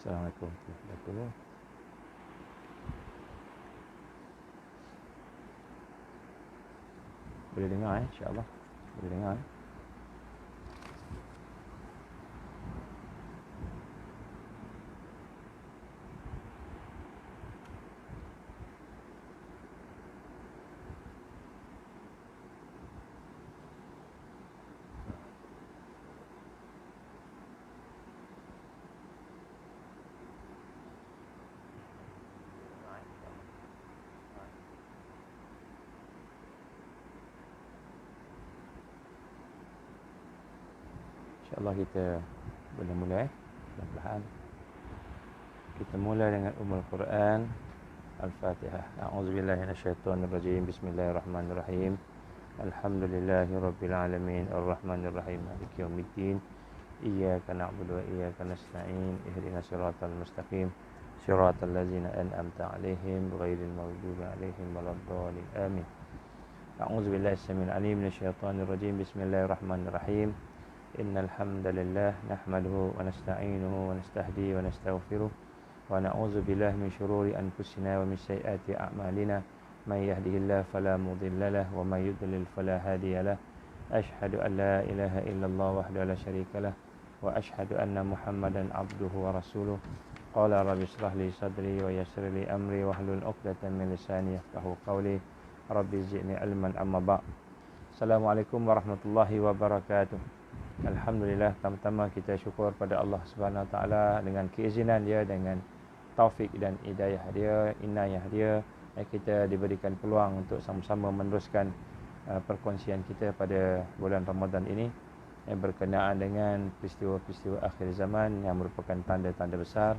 Assalamualaikum warahmatullahi wabarakatuh. Boleh dengar insya-Allah. Boleh dengar. InsyaAllah kita boleh mulai perlahan-lahan. Kita mulai dengan Ummul Quran Al-Fatihah. A'udzubillahi minasyaitonirrajim. Bismillahirrahmanirrahim. Alhamdulillahirabbil alamin arrahmanirrahim maliki yaumiddin. Iyyaka na'budu wa iyyaka nasta'in. Ihdinas siratal mustaqim. Siratal ladzina an'amta 'alaihim ghairil maghdubi 'alaihim waladdallin. Amin. A'udzubillahi samil 'alim minasyaitonir rajim. Bismillahirrahmanirrahim. Innal hamdalillah nahmaduhu wa nasta'inuhu wa nastahdihi wa nastaghfiruh wa na'udzu billahi min shururi anfusina wa min sayyiati a'malina may yahdihillahu fala mudilla lahu wa may yudlil fala hadiya lahu. Asyhadu an la ilaha illallah wahdahu la syarika lahu wa asyhadu anna Muhammadan 'abduhu wa rasuluh. Qala rabbi shrah li sadri wa yassir li amri wahlul 'uqdatam min lisani yafqahu qawli. Rabbi zidni ilman amma ba'd. Assalamualaikum warahmatullahi wabarakatuh. Alhamdulillah, pertama-tama kita syukur pada Allah Subhanahu Wa Taala dengan keizinan dia, dengan taufik dan hidayah dia, inayah dia, kita diberikan peluang untuk sama-sama meneruskan perkongsian kita pada bulan Ramadan ini yang berkenaan dengan peristiwa-peristiwa akhir zaman yang merupakan tanda-tanda besar,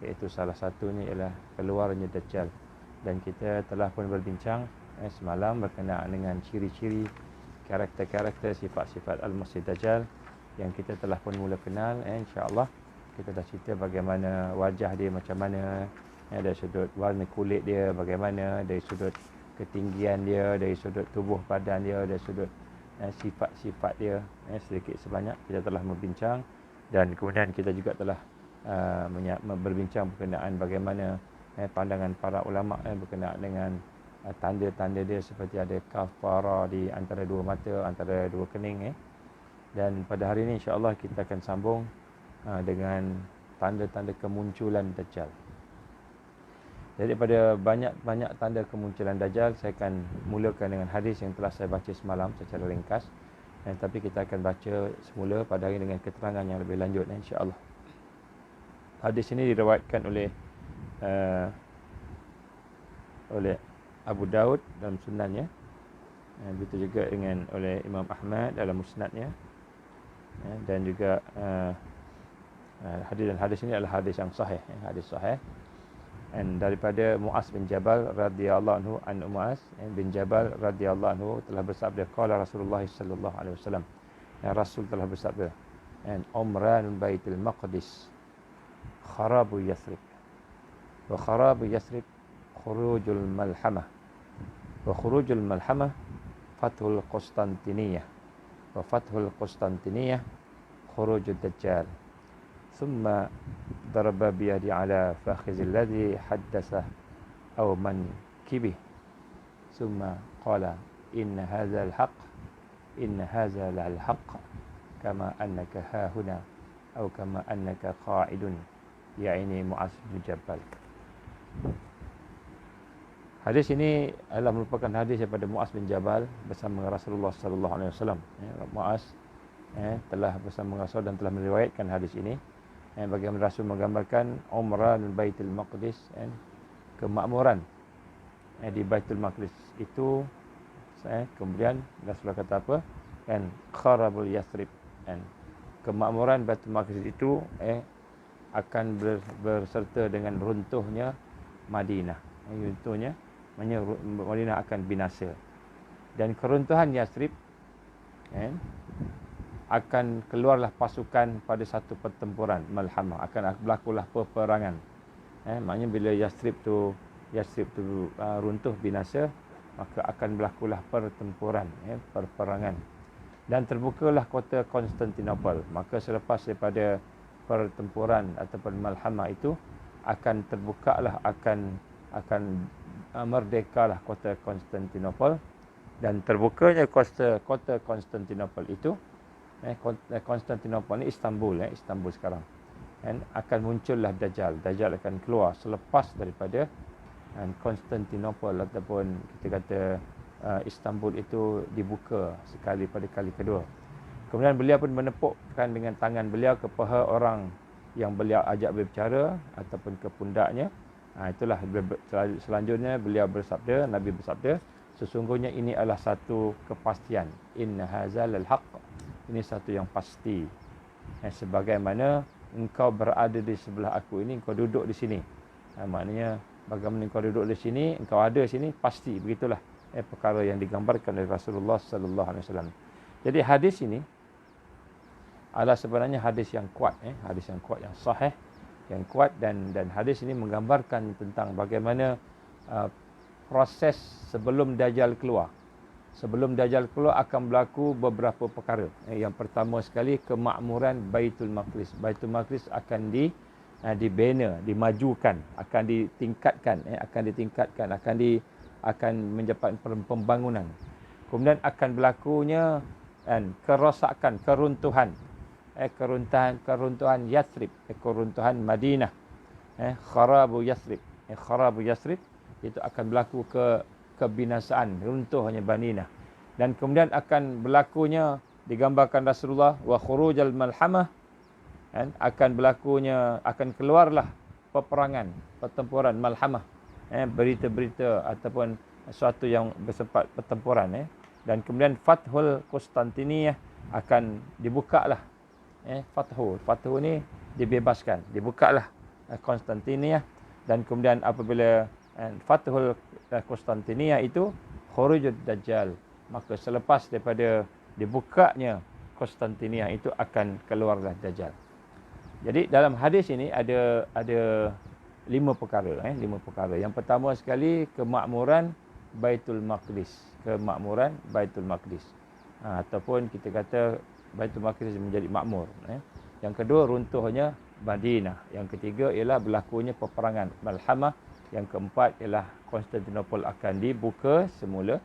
iaitu salah satunya ialah keluarnya Dajjal. Dan kita telah pun berbincang semalam berkenaan dengan ciri-ciri, karakter-karakter, sifat-sifat Al-Masih Dajjal yang kita telah pun mula kenal. InsyaAllah kita dah cerita bagaimana wajah dia macam mana, dari sudut warna kulit dia bagaimana, dari sudut ketinggian dia, dari sudut tubuh badan dia, dari sudut sifat-sifat dia, sedikit sebanyak kita telah membincang. Dan kemudian kita juga telah berbincang berkenaan bagaimana pandangan para ulama berkenaan dengan tanda-tanda dia, seperti ada kafara di antara dua mata, antara dua kening. Dan pada hari ini insya-Allah kita akan sambung dengan tanda-tanda kemunculan Dajjal. Jadi pada banyak tanda kemunculan Dajjal, saya akan mulakan dengan hadis yang telah saya baca semalam secara ringkas. Tapi kita akan baca semula pada hari ini dengan keterangan yang lebih lanjut insya-Allah. Hadis ini diriwayatkan oleh Abu Daud dalam sunannya, begitu juga dengan oleh Imam Ahmad dalam musnadnya, dan juga hadis ini adalah hadis yang sahih, hadis sahih. Dan daripada Mu'az bin Jabal radhiyallahu anhu, Mu'az bin Jabal radhiyallahu anhu telah bersabda, qala Rasulullah sallallahu alaihi wasallam, Rasul telah bersabda, umranul Baitul Maqdis kharabu Yathrib, wa kharabu Yathrib khurujul malhamah, wa khurujul malhamah fathul Qustantiniyah, wa fathul Qustantiniyah khurujud Dajjal. Thumma daraba biyadi ala fakhizil ladzi haddasa aw man kibih. Thumma qala inna hadzal haqq, inna hadza lal haqq kama annaka hahuna aw kama annaka qa'idun, ya'ni Mu'az bin Jabal. Hadis ini adalah merupakan hadis daripada Mu'az bin Jabal bersama Rasulullah sallallahu alaihi wasallam. Mu'az telah bersama Rasul dan telah meriwayatkan hadis ini. Bagaimana Rasul menggambarkan umrah di Baitul Maqdis, kemakmuran di Baitul Maqdis itu, kemudian Rasulullah kata apa? Kharabul Yathrib, kemakmuran Baitul Maqdis itu akan berserta dengan runtuhnya Madinah. Runtuhnya Madinah akan binasa. Dan keruntuhan Yathrib, akan keluarlah pasukan pada satu pertempuran malhamah, akan berlakulah peperangan. Maknanya bila Yathrib tu runtuh binasa, maka akan berlakulah pertempuran, perperangan. Dan terbukalah kota Konstantinopel. Maka selepas daripada pertempuran ataupun malhamah itu akan terbukalah, akan merdekalah kota Konstantinopel. Dan terbukanya kota Konstantinopel itu, Konstantinopel ni Istanbul, Istanbul sekarang, akan muncullah Dajjal. Dajjal akan keluar selepas daripada Konstantinopel ataupun kita kata Istanbul itu dibuka sekali pada kali kedua. Kemudian beliau pun menepukkan dengan tangan beliau ke paha orang yang beliau ajak berbicara ataupun ke pundaknya. Itulah selanjutnya beliau bersabda, Nabi bersabda, sesungguhnya ini adalah satu kepastian. Inna hazal al-haq. Ini satu yang pasti. Sebagaimana engkau berada di sebelah aku ini, engkau duduk di sini. Maknanya bagaimana engkau duduk di sini, engkau ada di sini, pasti. Begitulah perkara yang digambarkan oleh Rasulullah sallallahu alaihi wasallam. Jadi hadis ini adalah sebenarnya hadis yang kuat, hadis yang kuat, yang sahih, yang kuat, dan hadis ini menggambarkan tentang bagaimana proses sebelum Dajjal keluar. Sebelum Dajjal keluar akan berlaku beberapa perkara. Yang pertama sekali, kemakmuran Baitul Maqdis. Baitul Maqdis akan dibina, dimajukan, akan ditingkatkan, akan mendapat pembangunan. Kemudian akan berlakunya kerosakan, keruntuhan Yathrib, keruntuhan Madinah, kharabu Yathrib itu akan berlaku kebinasaan, runtuhnya Madinah. Dan kemudian akan berlakunya, digambarkan Rasulullah, wa khurujal malhamah, akan berlakunya, akan keluarlah peperangan, pertempuran malhamah, berita-berita ataupun sesuatu yang bersifat pertempuran, dan kemudian Fathul Konstantiniyah, akan dibukalah, Fathu ni dibebaskan, dibukalah Konstantiniyah. Dan kemudian apabila Fathul Konstantiniyah itu, khurujud Dajjal, maka selepas daripada dibukanya Konstantiniyah itu akan keluarlah Dajjal. Jadi dalam hadis ini ada 5 perkara, 5 perkara. Yang pertama sekali, kemakmuran Baitul Maqdis, ataupun kita kata Baitul Maqdis menjadi makmur. Yang kedua, runtuhnya Madinah. Yang ketiga ialah berlakunya peperangan malhamah. Yang keempat ialah Konstantinopel akan dibuka semula,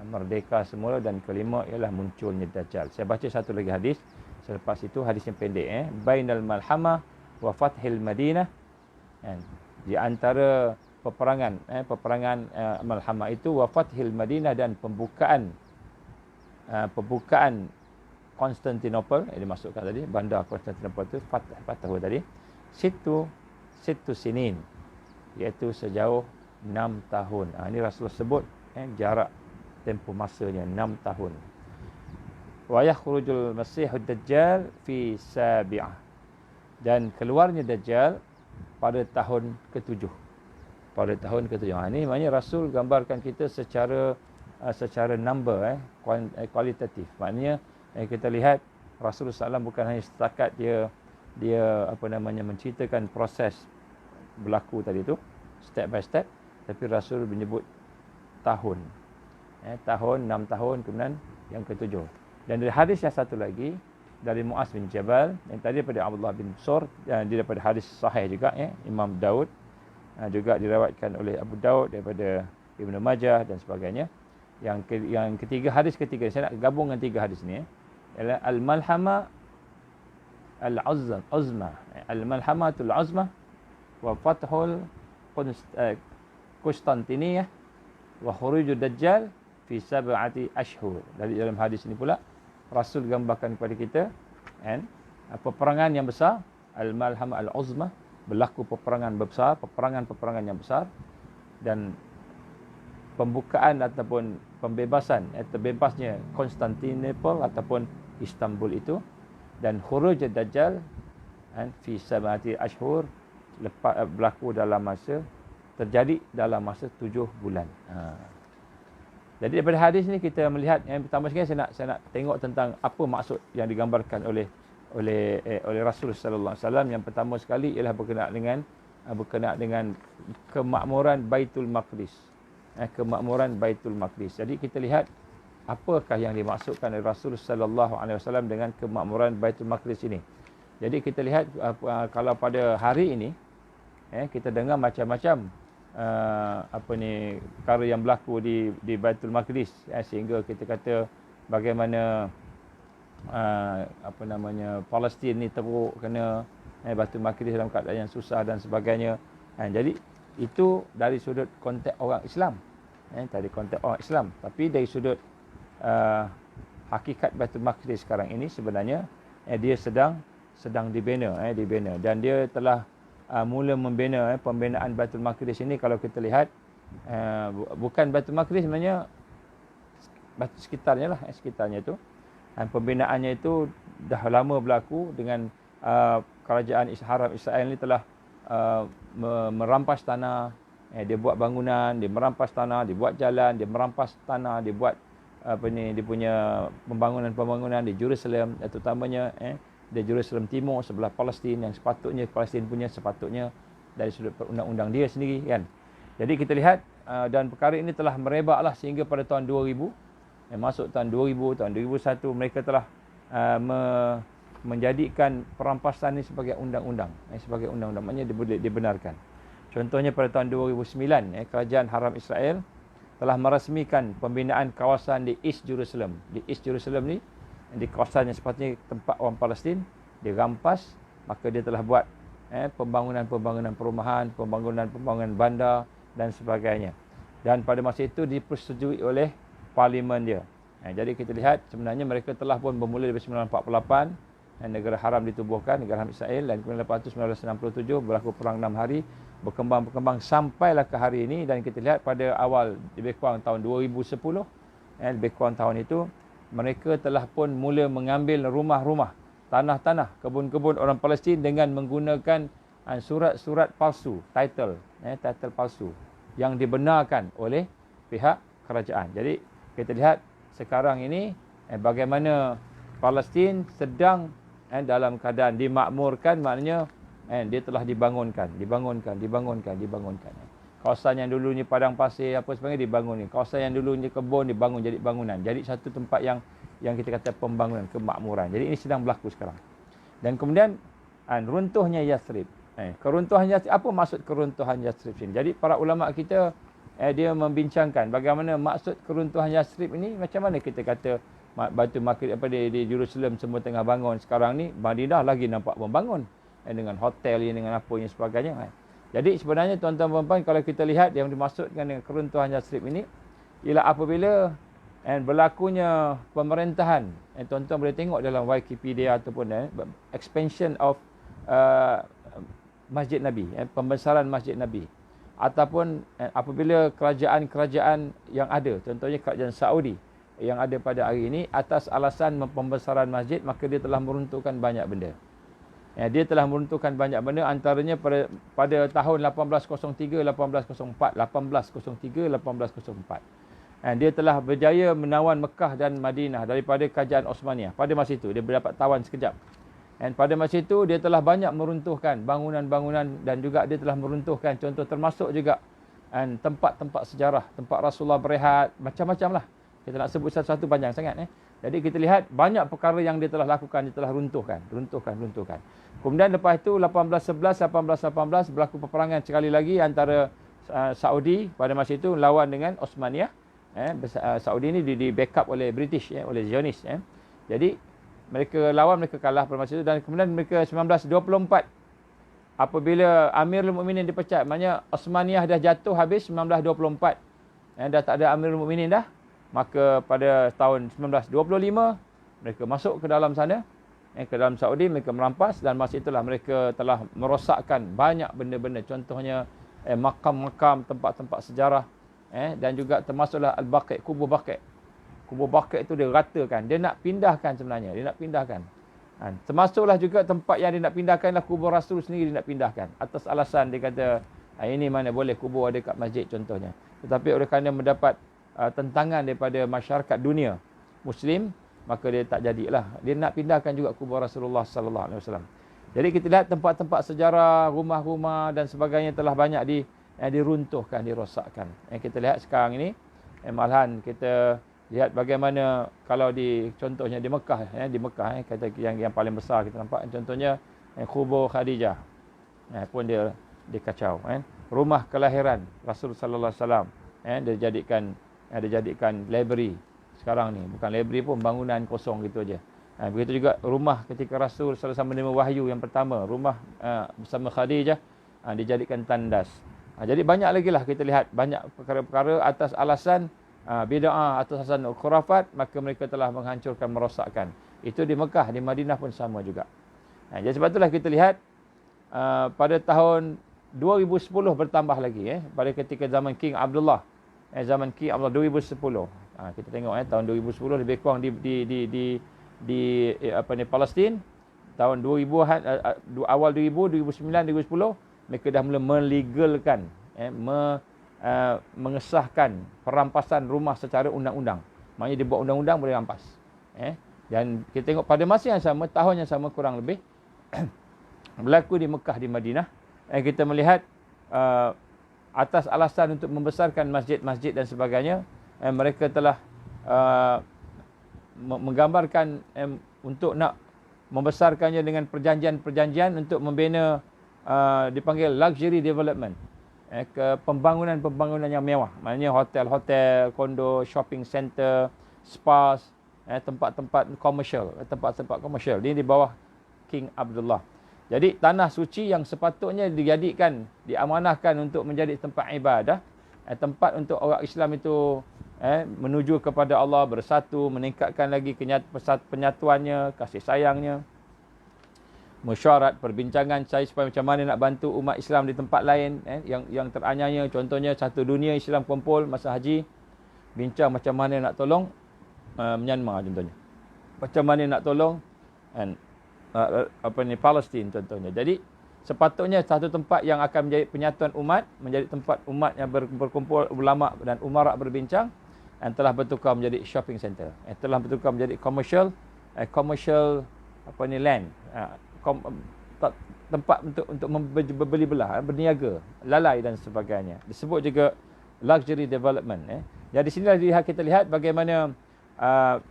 merdeka semula. Dan kelima ialah munculnya Dajjal. Saya baca satu lagi hadis. Selepas itu hadis yang pendek, bainal malhamah wa fathil Madinah. Di antara peperangan malhamah itu wa fathil Madinah, dan pembukaan Konstantinopel, dimasukkan tadi, bandar Konstantinopel itu Fatahu tadi, situ sinin, iaitu sejauh 6 tahun. Ini Rasulullah sebut jarak tempoh masanya 6 tahun. Wa yakhrujul masihud dajjal fi sabi'ah, dan keluarnya Dajjal pada tahun ke-7. Ini maknanya Rasul gambarkan kita secara number, kualitatif. Maknanya kita lihat Rasulullah SAW bukan hanya setakat dia menceritakan proses berlaku tadi tu, step by step, tapi Rasul menyebut tahun, 6 tahun, kemudian yang ke-7. Dan dari hadis yang satu lagi dari Muaz bin Jabal, yang tadi daripada Abdullah bin Sur, dia daripada hadis sahih juga, Imam Daud juga diriwayatkan oleh Abu Daud, daripada Ibnu Majah dan sebagainya. Yang ketiga, hadis ketiga, saya nak gabungkan 3 hadis ni, ialah al-malhamah al-uzma, al-malhamatul uzma wa fathul Konstantiniyah wa khurujud Dajjal fi 7 ashhur. Dari dalam hadis ini pula Rasul gambarkan kepada kita peperangan yang besar, al-malhamah al-uzma, berlaku peperangan besar, peperangan yang besar, dan pembukaan ataupun pembebasan, terbebasnya Konstantinopel ataupun Istanbul itu, dan khuruj Dajjal fi 7 ashhur, berlaku terjadi dalam masa 7 bulan. Jadi daripada hadis ni kita melihat, yang pertama sekali saya nak tengok tentang apa maksud yang digambarkan oleh Rasulullah sallallahu alaihi wasallam. Yang pertama sekali ialah berkenaan dengan kemakmuran Baitul Maqdis. Kemakmuran Baitul Maqdis. Jadi kita lihat apakah yang dimaksudkan oleh Rasulullah sallallahu alaihi wasallam dengan kemakmuran Baitul Maqdis ini. Jadi kita lihat kalau pada hari ini kita dengar macam-macam perkara yang berlaku di Baitul Maqdis, sehingga kita kata bagaimana Palestin ni teruk kena Baitul Maqdis dalam keadaan yang susah dan sebagainya. Jadi itu dari sudut konteks orang Islam, dari konteks orang Islam. Tapi dari sudut hakikat Baitul Maqdis sekarang ini sebenarnya dia sedang dibina, dan dia telah mula membina pembinaan Baitul Maqdis ini. Kalau kita lihat bukan Baitul Maqdis, sebenarnya sekitarnya lah, sekitarnya itu. Pembinaannya itu dah lama berlaku dengan kerajaan Haram Israel ni telah merampas tanah, dia buat bangunan, dia merampas tanah, dia buat jalan, dia merampas tanah, dia buat dia punya pembangunan di Jerusalem, terutamanya di Jerusalem Timur sebelah Palestin, yang sepatutnya Palestin punya, sepatutnya dari sudut undang-undang dia sendiri, kan. Jadi kita lihat dan perkara ini telah merebaklah sehingga pada tahun 2000, masuk tahun 2000, tahun 2001 mereka telah menjadikan perampasan ini sebagai undang-undang, maknanya dibenarkan. Contohnya pada tahun 2009, kerajaan Haram Israel telah merasmikan pembinaan kawasan di East Jerusalem. Di East Jerusalem ni, di kawasan yang sepatutnya tempat orang Palestin, dirampas, maka dia telah buat pembangunan perumahan, pembangunan bandar dan sebagainya. Dan pada masa itu dipersetujui oleh parlimen dia. Jadi kita lihat sebenarnya mereka telah pun bermula dari 1948, negara haram ditubuhkan, negara Haram Israel, dan kemudian lepas itu 1967 berlaku perang 6 hari, berkembang sampailah ke hari ini. Dan kita lihat pada awal lebih kurang tahun 2010, lebih kurang tahun itu, mereka telah pun mula mengambil rumah-rumah, tanah-tanah, kebun-kebun orang Palestin dengan menggunakan surat-surat palsu, title palsu yang dibenarkan oleh pihak kerajaan. Jadi kita lihat sekarang ini bagaimana Palestin sedang dalam keadaan dimakmurkan, maknanya dia telah dibangunkan. Kawasan yang dulunya padang pasir apa sebagainya dibangun. Kawasan yang dulunya kebun dibangun jadi bangunan. Jadi satu tempat yang kita kata pembangunan, kemakmuran. Jadi ini sedang berlaku sekarang. Dan kemudian runtuhnya Yathrib. Keruntuhan Yathrib, apa maksud keruntuhan Yathrib ini? Jadi para ulama kita dia membincangkan bagaimana maksud keruntuhan Yathrib ini. Macam mana kita kata Baitul Maqdis di Jerusalem semua tengah bangun, sekarang ni Madinah lagi nampak membangun dengan hotel dengan apa yang sebagainya. Jadi sebenarnya tuan-tuan dan puan, kalau kita lihat yang dimaksudkan dengan keruntuhan Yathrib ini ialah apabila berlakunya pemerintahan, tuan-tuan boleh tengok dalam Wikipedia ataupun expansion of Masjid Nabi, pembesaran Masjid Nabi, ataupun apabila kerajaan-kerajaan yang ada, contohnya kerajaan Saudi yang ada pada hari ini, atas alasan pembesaran masjid, maka dia telah meruntuhkan banyak benda. Dia telah meruntuhkan banyak benda, antaranya pada tahun 1803, 1804, 1803, 1804. Dia telah berjaya menawan Mekah dan Madinah daripada kerajaan Osmaniyah. Pada masa itu, dia berdapat tawan sekejap. Dan pada masa itu, dia telah banyak meruntuhkan bangunan-bangunan, dan juga dia telah meruntuhkan, contoh termasuk juga tempat-tempat sejarah, tempat Rasulullah berehat, macam-macam lah. Kita nak sebut satu-satu panjang sangat. Jadi kita lihat banyak perkara yang dia telah lakukan, dia telah runtuhkan. Kemudian lepas itu 1811, 1818 berlaku peperangan sekali lagi antara Saudi pada masa itu lawan dengan Osmaniyah. Saudi ini di backup oleh British, oleh Zionis. Jadi mereka lawan, mereka kalah pada masa itu, dan kemudian mereka 1924 apabila Amirul Mukminin dipecat, maknanya Osmaniyah dah jatuh habis 1924. Dah tak ada Amirul Mukminin dah. Maka pada tahun 1925 mereka masuk ke dalam sana, ke dalam Saudi, mereka merampas, dan masa itulah mereka telah merosakkan banyak benda-benda, contohnya makam-makam, tempat-tempat sejarah, dan juga termasuklah Al-Baqi', kubur Baqi'. Kubur Baqi' itu dia ratakan, dia nak pindahkan sebenarnya, termasuklah juga tempat yang dia nak pindahkanlah kubur Rasul sendiri, dia nak pindahkan atas alasan dia kata ini mana boleh kubur ada kat masjid contohnya. Tetapi oleh kerana mendapat tentangan daripada masyarakat dunia Muslim, maka dia tak jadilah. Dia nak pindahkan juga kubur Rasulullah sallallahu alaihi wasallam. Jadi kita lihat tempat-tempat sejarah, rumah-rumah dan sebagainya telah banyak diruntuhkan, dirosakkan. Kita lihat sekarang ini, malahan kita lihat bagaimana kalau contohnya di Mekah, kata yang paling besar kita nampak, contohnya kubur Khadijah pun dia kacau kan. Rumah kelahiran Rasul sallallahu alaihi wasallam dia jadikan library. Sekarang ni bukan library pun, bangunan kosong gitu aja. Begitu juga rumah ketika Rasul sallallahu alaihi wasallam menerima wahyu yang pertama, rumah bersama Khadijah dijadikan tandas. Jadi banyak lagi lah kita lihat, banyak perkara-perkara atas alasan bid'ah, atas alasan khurafat, maka mereka telah menghancurkan, merosakkan. Itu di Mekah, di Madinah pun sama juga. Jadi sebab itulah kita lihat pada tahun 2010 bertambah lagi pada ketika zaman King Abdullah. Zaman King Abdullah 2010. Kita tengok tahun 2010 lebih kurang di Palestin. Tahun 2000 awal 2000, 2009, 2010 mereka dah mula melegalkan mengesahkan perampasan rumah secara undang-undang. Maknanya dia buat undang-undang boleh rampas. Dan kita tengok pada masa yang sama, tahun yang sama kurang lebih berlaku di Mekah, di Madinah. Kita melihat atas alasan untuk membesarkan masjid-masjid dan sebagainya, mereka telah menggambarkan untuk nak membesarkannya dengan perjanjian-perjanjian untuk membina dipanggil luxury development, ke pembangunan yang mewah. Maknanya hotel-hotel, kondo, shopping center, spas, tempat-tempat komersial, Ini di bawah King Abdullah. Jadi tanah suci yang sepatutnya diamanahkan untuk menjadi tempat ibadah, tempat untuk orang Islam itu menuju kepada Allah, bersatu, meningkatkan lagi penyatuannya, kasih sayangnya, mesyuarat, perbincangan supaya macam mana nak bantu umat Islam di tempat lain yang teranyanya. Contohnya satu dunia Islam kumpul masa haji, bincang macam mana nak tolong Myanmar contohnya, macam mana nak tolong Palestin contohnya. Jadi sepatutnya satu tempat yang akan menjadi penyatuan umat, menjadi tempat umat yang berkumpul, ulama dan umarak berbincang, telah bertukar menjadi shopping center, telah bertukar menjadi commercial land, tempat untuk berbeli belah, berniaga, lalai dan sebagainya. Disebut juga luxury development. Jadi di sini kita lihat bagaimana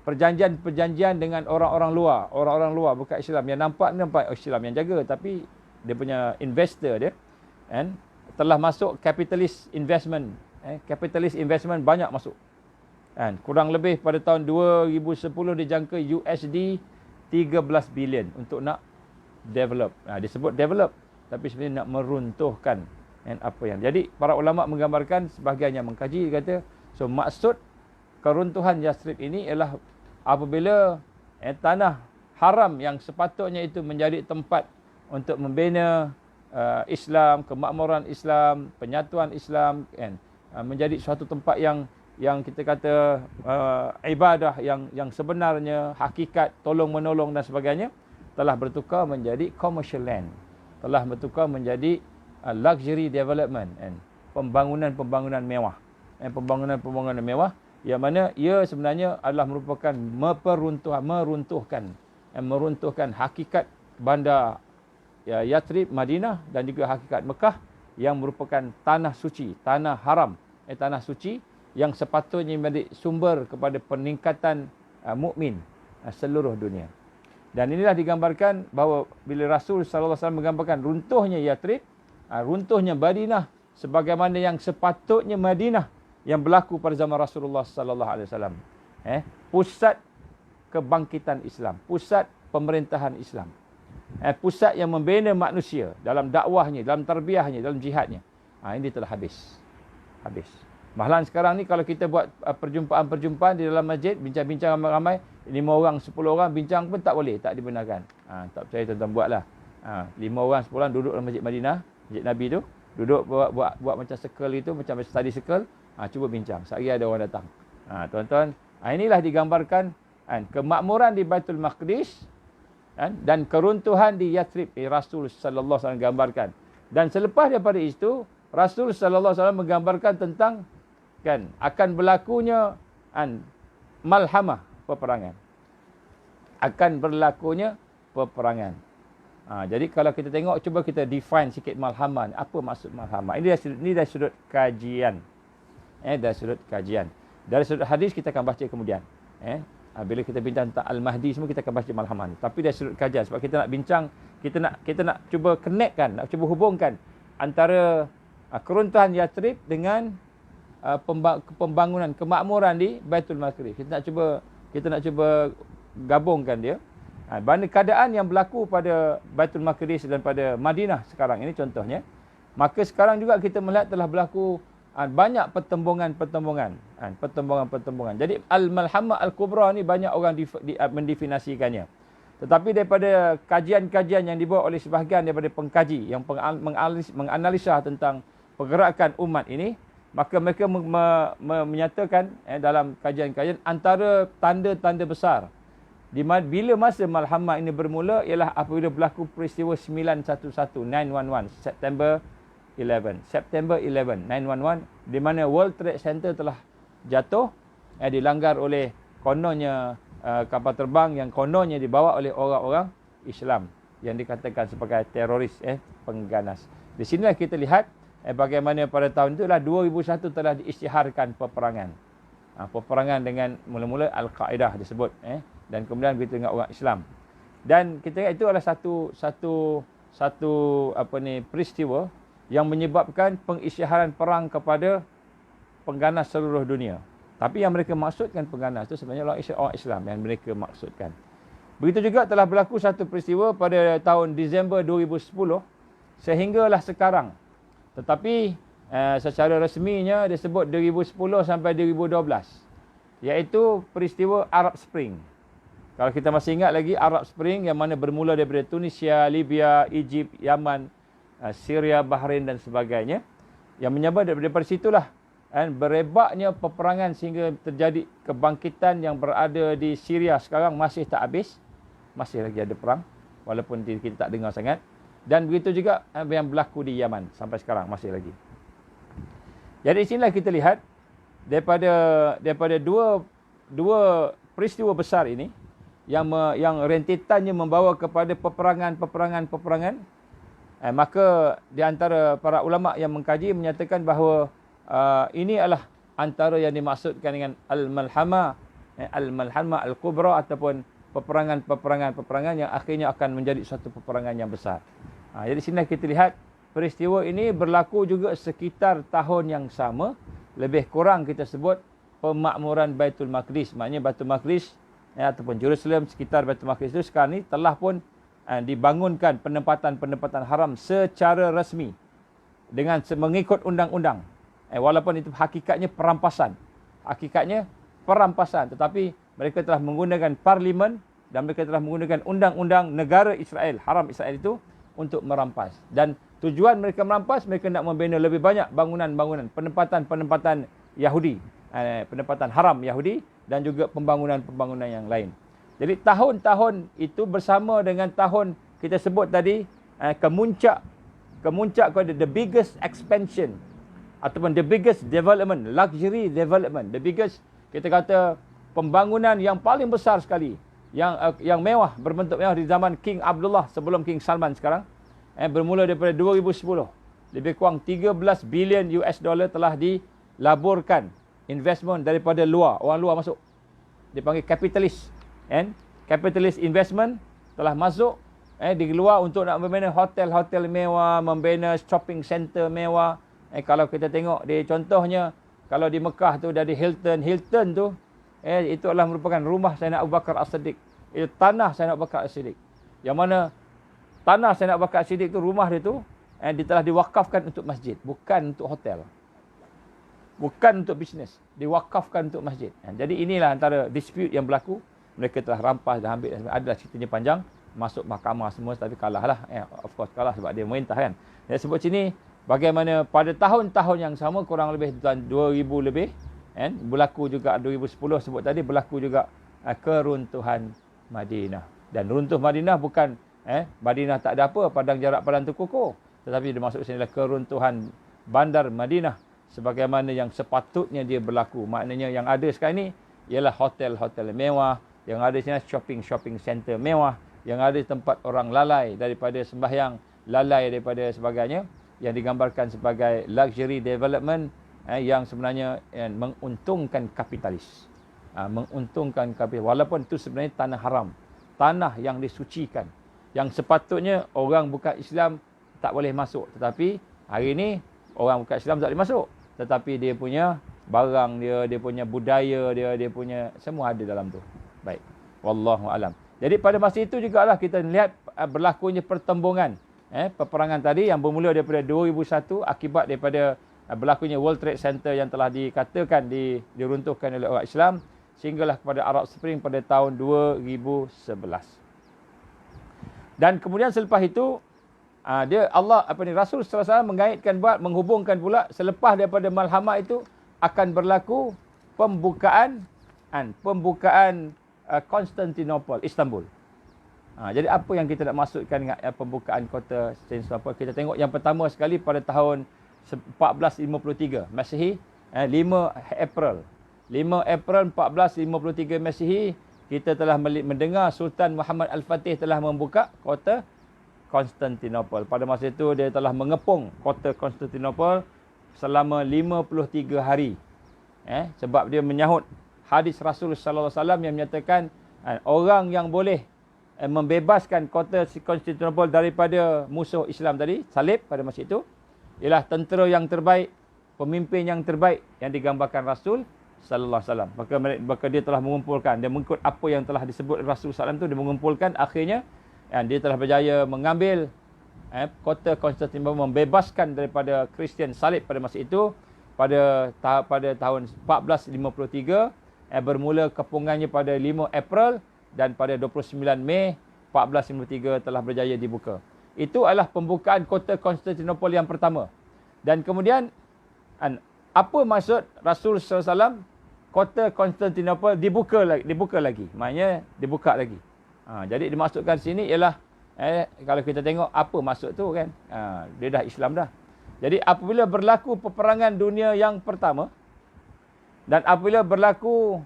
perjanjian dengan orang-orang luar bukan Islam, yang nampak Islam yang jaga, tapi dia punya investor dia telah masuk capitalist investment. Capitalist investment banyak masuk. Kurang lebih pada tahun 2010 dijangka USD 13 bilion untuk nak develop. Disebut develop, tapi sebenarnya nak meruntuhkan apa yang. Jadi para ulama menggambarkan, sebahagian yang mengkaji kata, maksud keruntuhan Yathrib ini ialah apabila tanah haram yang sepatutnya itu menjadi tempat untuk membina Islam, kemakmuran Islam, penyatuan Islam, menjadi suatu tempat yang kita kata ibadah yang sebenarnya, hakikat, tolong menolong dan sebagainya, telah bertukar menjadi commercial land, telah bertukar menjadi luxury development, pembangunan mewah, pembangunan mewah, yang mana ia sebenarnya adalah merupakan meruntuhkan hakikat bandar Yathrib, Madinah, dan juga hakikat Mekah yang merupakan tanah suci, tanah haram, tanah suci yang sepatutnya menjadi sumber kepada peningkatan mukmin seluruh dunia. Dan inilah digambarkan bahawa bila Rasul sallallahu alaihi wasallam menggambarkan runtuhnya Yathrib, runtuhnya Madinah sebagaimana yang sepatutnya Madinah yang berlaku pada zaman Rasulullah sallallahu alaihi wasallam. Pusat kebangkitan Islam, pusat pemerintahan Islam. Pusat yang membina manusia dalam dakwahnya, dalam tarbiyahnya, dalam jihadnya. Ini telah habis. Malahan sekarang ni kalau kita buat perjumpaan-perjumpaan di dalam masjid, bincang-bincang ramai-ramai, 5 orang, 10 orang bincang pun tak boleh, tak dibenarkan. Tak percaya tuan-tuan buatlah. 5 orang, 10 orang duduk dalam Masjid Madinah, Masjid Nabi tu, duduk buat macam circle itu, macam study circle, cuba bincang. Sehari ada orang datang. Tuan-tuan, inilah digambarkan kemakmuran di Baitul Maqdis dan keruntuhan di Yathrib. Rasul sallallahu alaihi wasallam gambarkan. Dan selepas daripada itu, Rasul sallallahu alaihi wasallam menggambarkan tentang akan berlakunya malhamah, peperangan. Akan berlakunya peperangan. Jadi kalau kita tengok, cuba kita define sikit malhamah. Apa maksud malhamah? Ini dari sudut kajian. Dari sudut kajian. Dari sudut hadis kita akan baca kemudian. Bila kita bincang tentang Al-Mahdi semua, kita akan baca Malhamah ni. Tapi dari sudut kajian, sebab kita nak bincang, kita nak cuba connectkan, nak cuba hubungkan antara keruntuhan Yathrib dengan pembangunan, kemakmuran di Baitul Maqdis. Kita nak cuba gabungkan dia. Mana keadaan yang berlaku pada Baitul Maqdis dan pada Madinah sekarang ini contohnya. Maka sekarang juga kita melihat telah berlaku banyak pertembungan. Jadi Al-Malhamah Al-Kubra ni banyak orang mendefinisikannya. Tetapi daripada kajian-kajian yang dibuat oleh sebahagian daripada pengkaji yang menganalisa tentang pergerakan umat ini, maka mereka menyatakan dalam kajian-kajian antara tanda-tanda besar bila masa Malhamah ini bermula ialah apabila berlaku peristiwa 911 September 11 911, di mana World Trade Center telah jatuh, dilanggar oleh kononnya kapal terbang yang kononnya dibawa oleh orang-orang Islam yang dikatakan sebagai teroris, pengganas. Di sinilah kita lihat bagaimana pada tahun itulah 2001 telah diisytiharkan peperangan. Peperangan dengan mula-mula Al-Qaeda disebut, dan kemudian begitu dengan orang Islam. Dan kita lihat itu adalah satu peristiwa yang menyebabkan pengisytiharan perang kepada pengganas seluruh dunia. Tapi yang mereka maksudkan pengganas itu sebenarnya orang Islam yang mereka maksudkan. Begitu juga telah berlaku satu peristiwa pada tahun Disember 2010 sehinggalah sekarang. Tetapi secara resminya disebut 2010 sampai 2012. Iaitu peristiwa Arab Spring. Kalau kita masih ingat lagi Arab Spring yang mana bermula daripada Tunisia, Libya, Egypt, Yaman, Syria, Bahrain dan sebagainya. Yang menyebabkan daripada situlah berebaknya peperangan sehingga terjadi kebangkitan yang berada di Syria sekarang masih tak habis. Masih lagi ada perang walaupun kita tak dengar sangat. Dan begitu juga yang berlaku di Yaman sampai sekarang masih lagi. Jadi sinilah kita lihat daripada dua peristiwa besar ini yang rentetannya membawa kepada peperangan. Maka di antara para ulama yang mengkaji menyatakan bahawa ini adalah antara yang dimaksudkan dengan Al-Malhamah Al-Kubra ataupun peperangan yang akhirnya akan menjadi satu peperangan yang besar. Jadi sini kita lihat peristiwa ini berlaku juga sekitar tahun yang sama, lebih kurang kita sebut pemakmuran Baitul Maqdis. Maknanya Baitul Maqdis ataupun Jerusalem sekitar Baitul Maqdis itu sekarang ni telah pun dibangunkan penempatan haram secara rasmi dengan mengikut undang-undang. Walaupun itu hakikatnya perampasan. Tetapi mereka telah menggunakan parlimen dan mereka telah menggunakan undang-undang negara Israel, haram Israel itu untuk merampas. Dan tujuan mereka merampas, mereka nak membina lebih banyak bangunan-bangunan, penempatan Yahudi, penempatan haram Yahudi dan juga pembangunan-pembangunan yang lain. Jadi tahun-tahun itu bersama dengan tahun kita sebut tadi kemuncak kepada the biggest expansion ataupun the biggest development, luxury development, the biggest kita kata pembangunan yang paling besar sekali, yang mewah, berbentuk mewah di zaman King Abdullah sebelum King Salman sekarang, bermula daripada 2010. Lebih kurang 13 bilion US dollar telah dilaburkan investment daripada luar, orang luar masuk. Dipanggil capitalist. Capitalist investment telah masuk di luar untuk nak membina hotel-hotel mewah, membina shopping center mewah. Kalau kita tengok di contohnya, kalau di Mekah tu dari Hilton tu, itu adalah merupakan rumah Sayyidina Abu Bakar As-Siddiq. Itu tanah Sayyidina Abu Bakar As-Siddiq. Yang mana tanah Sayyidina Abu Bakar As-Siddiq tu, rumah dia tu, dia telah diwakafkan untuk masjid, bukan untuk hotel. Bukan untuk bisnes, diwakafkan untuk masjid. Jadi inilah antara dispute yang berlaku. Mereka telah rampas dan ambil. Adalah ceritanya panjang. Masuk mahkamah semua tapi kalah lah. Of course kalah sebab dia merintah kan. Dia sebut sini bagaimana pada tahun-tahun yang sama, kurang lebih tahun 2000 lebih. Berlaku juga 2010 sebut tadi, berlaku juga keruntuhan Madinah. Dan runtuh Madinah bukan Madinah tak ada apa, padang jarak padang tu kukuh. Tetapi dimaksud sini adalah keruntuhan bandar Madinah sebagaimana yang sepatutnya dia berlaku. Maknanya yang ada sekarang ni ialah hotel-hotel mewah, yang ada sini shopping center mewah, yang ada tempat orang lalai daripada sembahyang, lalai daripada sebagainya, yang digambarkan sebagai luxury development yang sebenarnya menguntungkan kapitalis. menguntungkan kafir. Walaupun itu sebenarnya tanah haram, tanah yang disucikan, yang sepatutnya orang bukan Islam tak boleh masuk. Tetapi hari ini orang bukan Islam tak boleh masuk. Tetapi dia punya barang dia punya budaya dia punya semua ada dalam tu. Baik. Wallahu alam. Jadi pada masa itu jugalah kita lihat berlakunya pertembungan peperangan tadi yang bermula daripada 2001 akibat daripada berlakunya World Trade Center yang telah dikatakan diruntuhkan oleh orang Islam, sehinggalah kepada Arab Spring pada tahun 2011. Dan kemudian selepas itu Rasul SAW mengaitkan menghubungkan pula selepas daripada malhamah itu akan berlaku pembukaan Konstantinopel, Istanbul. Jadi apa yang kita nak maksudkan dengan pembukaan kota Konstantinopel? Kita tengok yang pertama sekali pada tahun 1453 Masihi, 5 April 1453 Masihi, kita telah mendengar Sultan Muhammad Al-Fatih telah membuka kota Konstantinopel. Pada masa itu dia telah mengepung kota Konstantinopel selama 53 hari. Sebab dia menyahut hadis Rasul sallallahu alaihi wasallam yang menyatakan orang yang boleh membebaskan kota Konstantinopel daripada musuh Islam tadi, salib pada masa itu, ialah tentera yang terbaik, pemimpin yang terbaik yang digambarkan Rasul sallallahu alaihi wasallam. Maka dia telah mengumpulkan, dia mengikut apa yang telah disebut Rasul sallallahu alaihi wasallam tu, dia mengumpulkan, akhirnya dia telah berjaya mengambil kota Konstantinopel, membebaskan daripada Kristian salib pada masa itu pada tahun 1453, bermula kepungannya pada 5 April dan pada 29 Mei 1453 telah berjaya dibuka. Itu adalah pembukaan kota Konstantinopel yang pertama. Dan kemudian apa maksud Rasul SAW kota Konstantinopel dibuka lagi? Maknanya dibuka lagi. Jadi dimaksudkan sini ialah kalau kita tengok apa maksud tu kan, dia dah Islam dah. Jadi apabila berlaku peperangan dunia yang pertama dan apabila berlaku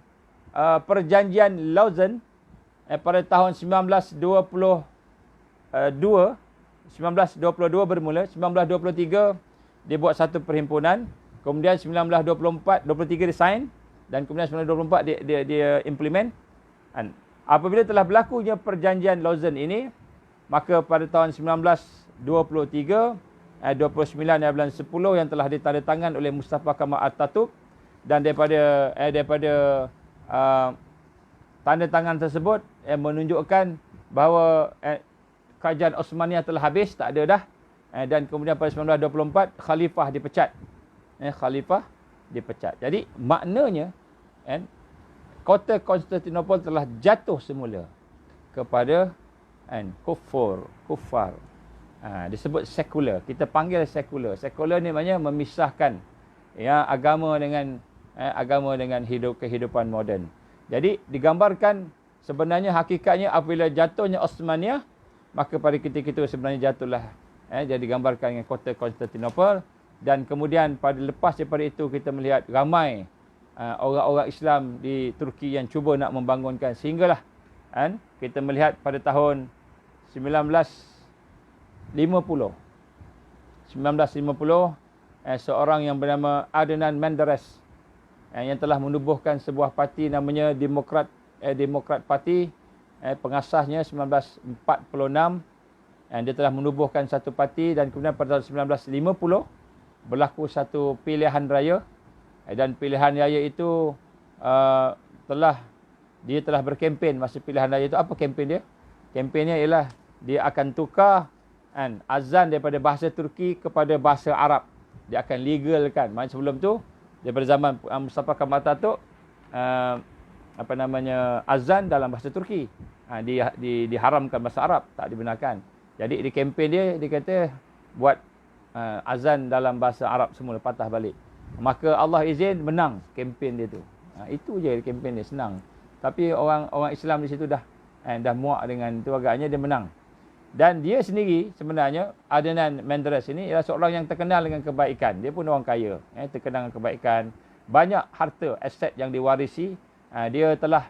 perjanjian Lausanne pada tahun 1922 bermula, 1923 dia buat satu perhimpunan, kemudian 1923 dia sign, dan kemudian 1924 dia implement. Apabila telah berlakunya perjanjian Lausanne ini, maka pada tahun 1923, 29 bulan 10 yang telah ditandatangan oleh Mustafa Kemal Atatürk, dan daripada tanda tangan tersebut menunjukkan bahawa kerajaan Osmaniyah telah habis, tak ada dah. Dan kemudian pada 1924 khalifah dipecat. Khalifah dipecat. Jadi maknanya kota Konstantinopel telah jatuh semula kepada kufar. Disebut sekular. Kita panggil sekular. Sekular ni maknanya memisahkan agama dengan kehidupan moden. Jadi digambarkan sebenarnya hakikatnya apabila jatuhnya Osmaniyah, maka pada ketika itu sebenarnya jatuhlah jadi digambarkan dengan kota Konstantinopel. Dan kemudian pada lepas daripada itu kita melihat ramai orang-orang Islam di Turki yang cuba nak membangunkan, sehinggalah kita melihat pada tahun 1950 seorang yang bernama Adnan Menderes yang telah menubuhkan sebuah parti namanya Demokrat Parti, pengasasnya 1946, dia telah menubuhkan satu parti. Dan kemudian pada tahun 1950 berlaku satu pilihan raya, dan pilihan raya itu dia telah berkempen masa pilihan raya itu. Apa kempen dia? Kempennya ialah dia akan tukar azan daripada bahasa Turki kepada bahasa Arab. Dia akan legalkan. Maksudnya sebelum tu daripada zaman Mustafa Kemal Atatürk azan dalam bahasa Turki, diharamkan bahasa Arab, tak dibenarkan. Jadi di kempen dia kata buat azan dalam bahasa Arab semula, patah balik. Maka Allah izin menang kempen dia tu. Itu je kempen dia, senang. Tapi orang Islam di situ dah muak dengan tu, agaknya dia menang. Dan dia sendiri sebenarnya, Adnan Menderes ini ialah seorang yang terkenal dengan kebaikan. Dia pun orang kaya, terkenal dengan kebaikan. Banyak harta, aset yang diwarisi. Dia telah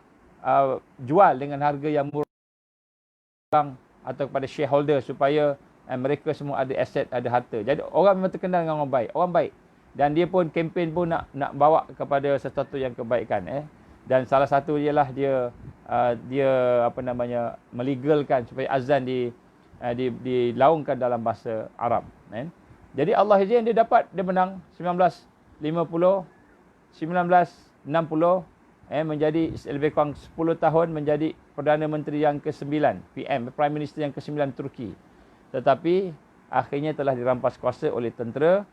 jual dengan harga yang murah atau kepada shareholder supaya mereka semua ada aset, ada harta. Jadi orang memang terkenal dengan orang baik. Dan dia pun kempen pun nak bawa kepada sesuatu yang kebaikan. Dan salah satu ialah dia melegalkan supaya azan dilaungkan dalam bahasa Arab, kan. Jadi Allah izin dia menang 1950, 1960, menjadi lebih kurang 10 tahun menjadi Perdana Menteri yang ke-9, Prime Minister yang ke-9 Turki. Tetapi akhirnya telah dirampas kuasa oleh tentera.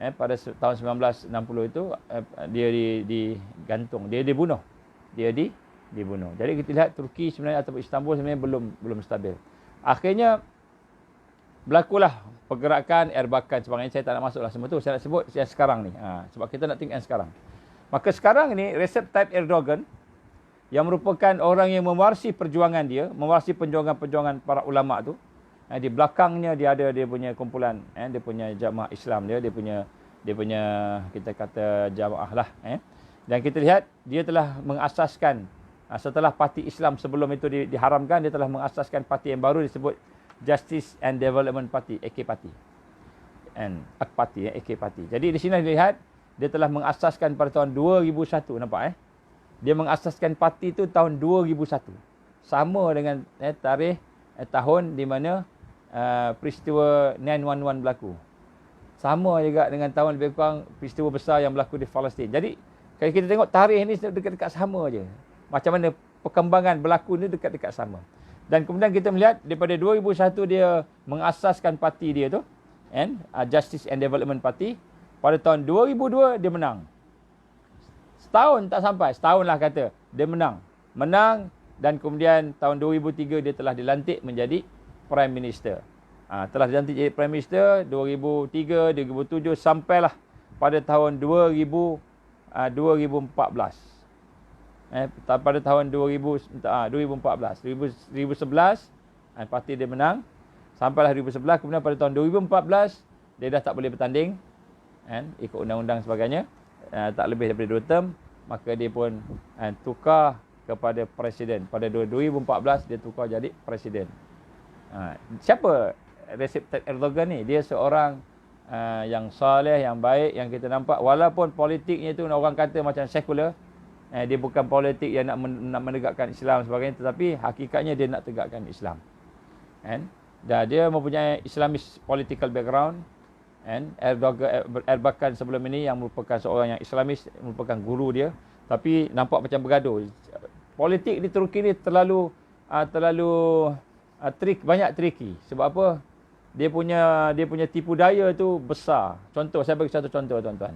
Pada tahun 1960 itu dia digantung, dia dibunuh. Jadi kita lihat Turki sebenarnya atau Istanbul sebenarnya belum stabil. Akhirnya berlakulah pergerakan Erbakan sebagainya. Saya tak nak masuklah semua tu. Saya nak sebut yang sekarang ni. Sebab kita nak tengok yang sekarang. Maka sekarang ni Recep Tayyip Erdogan yang merupakan orang yang mewarisi perjuangan dia, mewarisi perjuangan para ulama tu. Di belakangnya dia ada dia punya kumpulan, dia punya jamaah Islam dia punya kita kata jamaah lah. Dan kita lihat dia telah mengasaskan, setelah parti Islam sebelum itu diharamkan, dia telah mengasaskan parti yang baru disebut Justice and Development Party, AK Party. AK Party, AK Party. Jadi di sini dilihat dia telah mengasaskan pada tahun 2001, nampak Dia mengasaskan parti itu tahun 2001. Sama dengan tarikh tahun di mana peristiwa 9/11 berlaku. Sama juga dengan tahun lebih kurang peristiwa besar yang berlaku di Palestin. Jadi kalau kita tengok tarikh ni dekat-dekat sama je. Macam mana perkembangan berlaku ni dekat-dekat sama. Dan kemudian kita melihat daripada 2001 dia mengasaskan parti dia tu, Justice and Development Party. Pada tahun 2002 dia menang. Setahun tak sampai, setahun lah kata, dia menang. Dan kemudian tahun 2003 dia telah dilantik menjadi Prime Minister. Telah dilantik jadi Prime Minister 2003, 2007 sampailah pada tahun 2014. Pada tahun 2014, 2011 parti dia menang. Sampailah 2011, kemudian pada tahun 2014 dia dah tak boleh bertanding, ikut undang-undang sebagainya, tak lebih daripada 2 term, maka dia pun tukar kepada presiden. Pada 2014 dia tukar jadi presiden. Siapa Recep Tayyip Erdogan ni? Dia seorang yang soleh, yang baik, yang kita nampak walaupun politiknya tu orang kata macam sekular, dia bukan politik yang nak menegakkan Islam sebagainya, tetapi hakikatnya dia nak tegakkan Islam. Dan dia mempunyai Islamist political background. Erbakan sebelum ini yang merupakan seorang yang Islamis, merupakan guru dia, tapi nampak macam bergaduh. Politik di Turki ni terlalu banyak tricky. Sebab apa? Dia punya tipu daya tu besar. Contoh, saya bagi satu contoh tuan-tuan.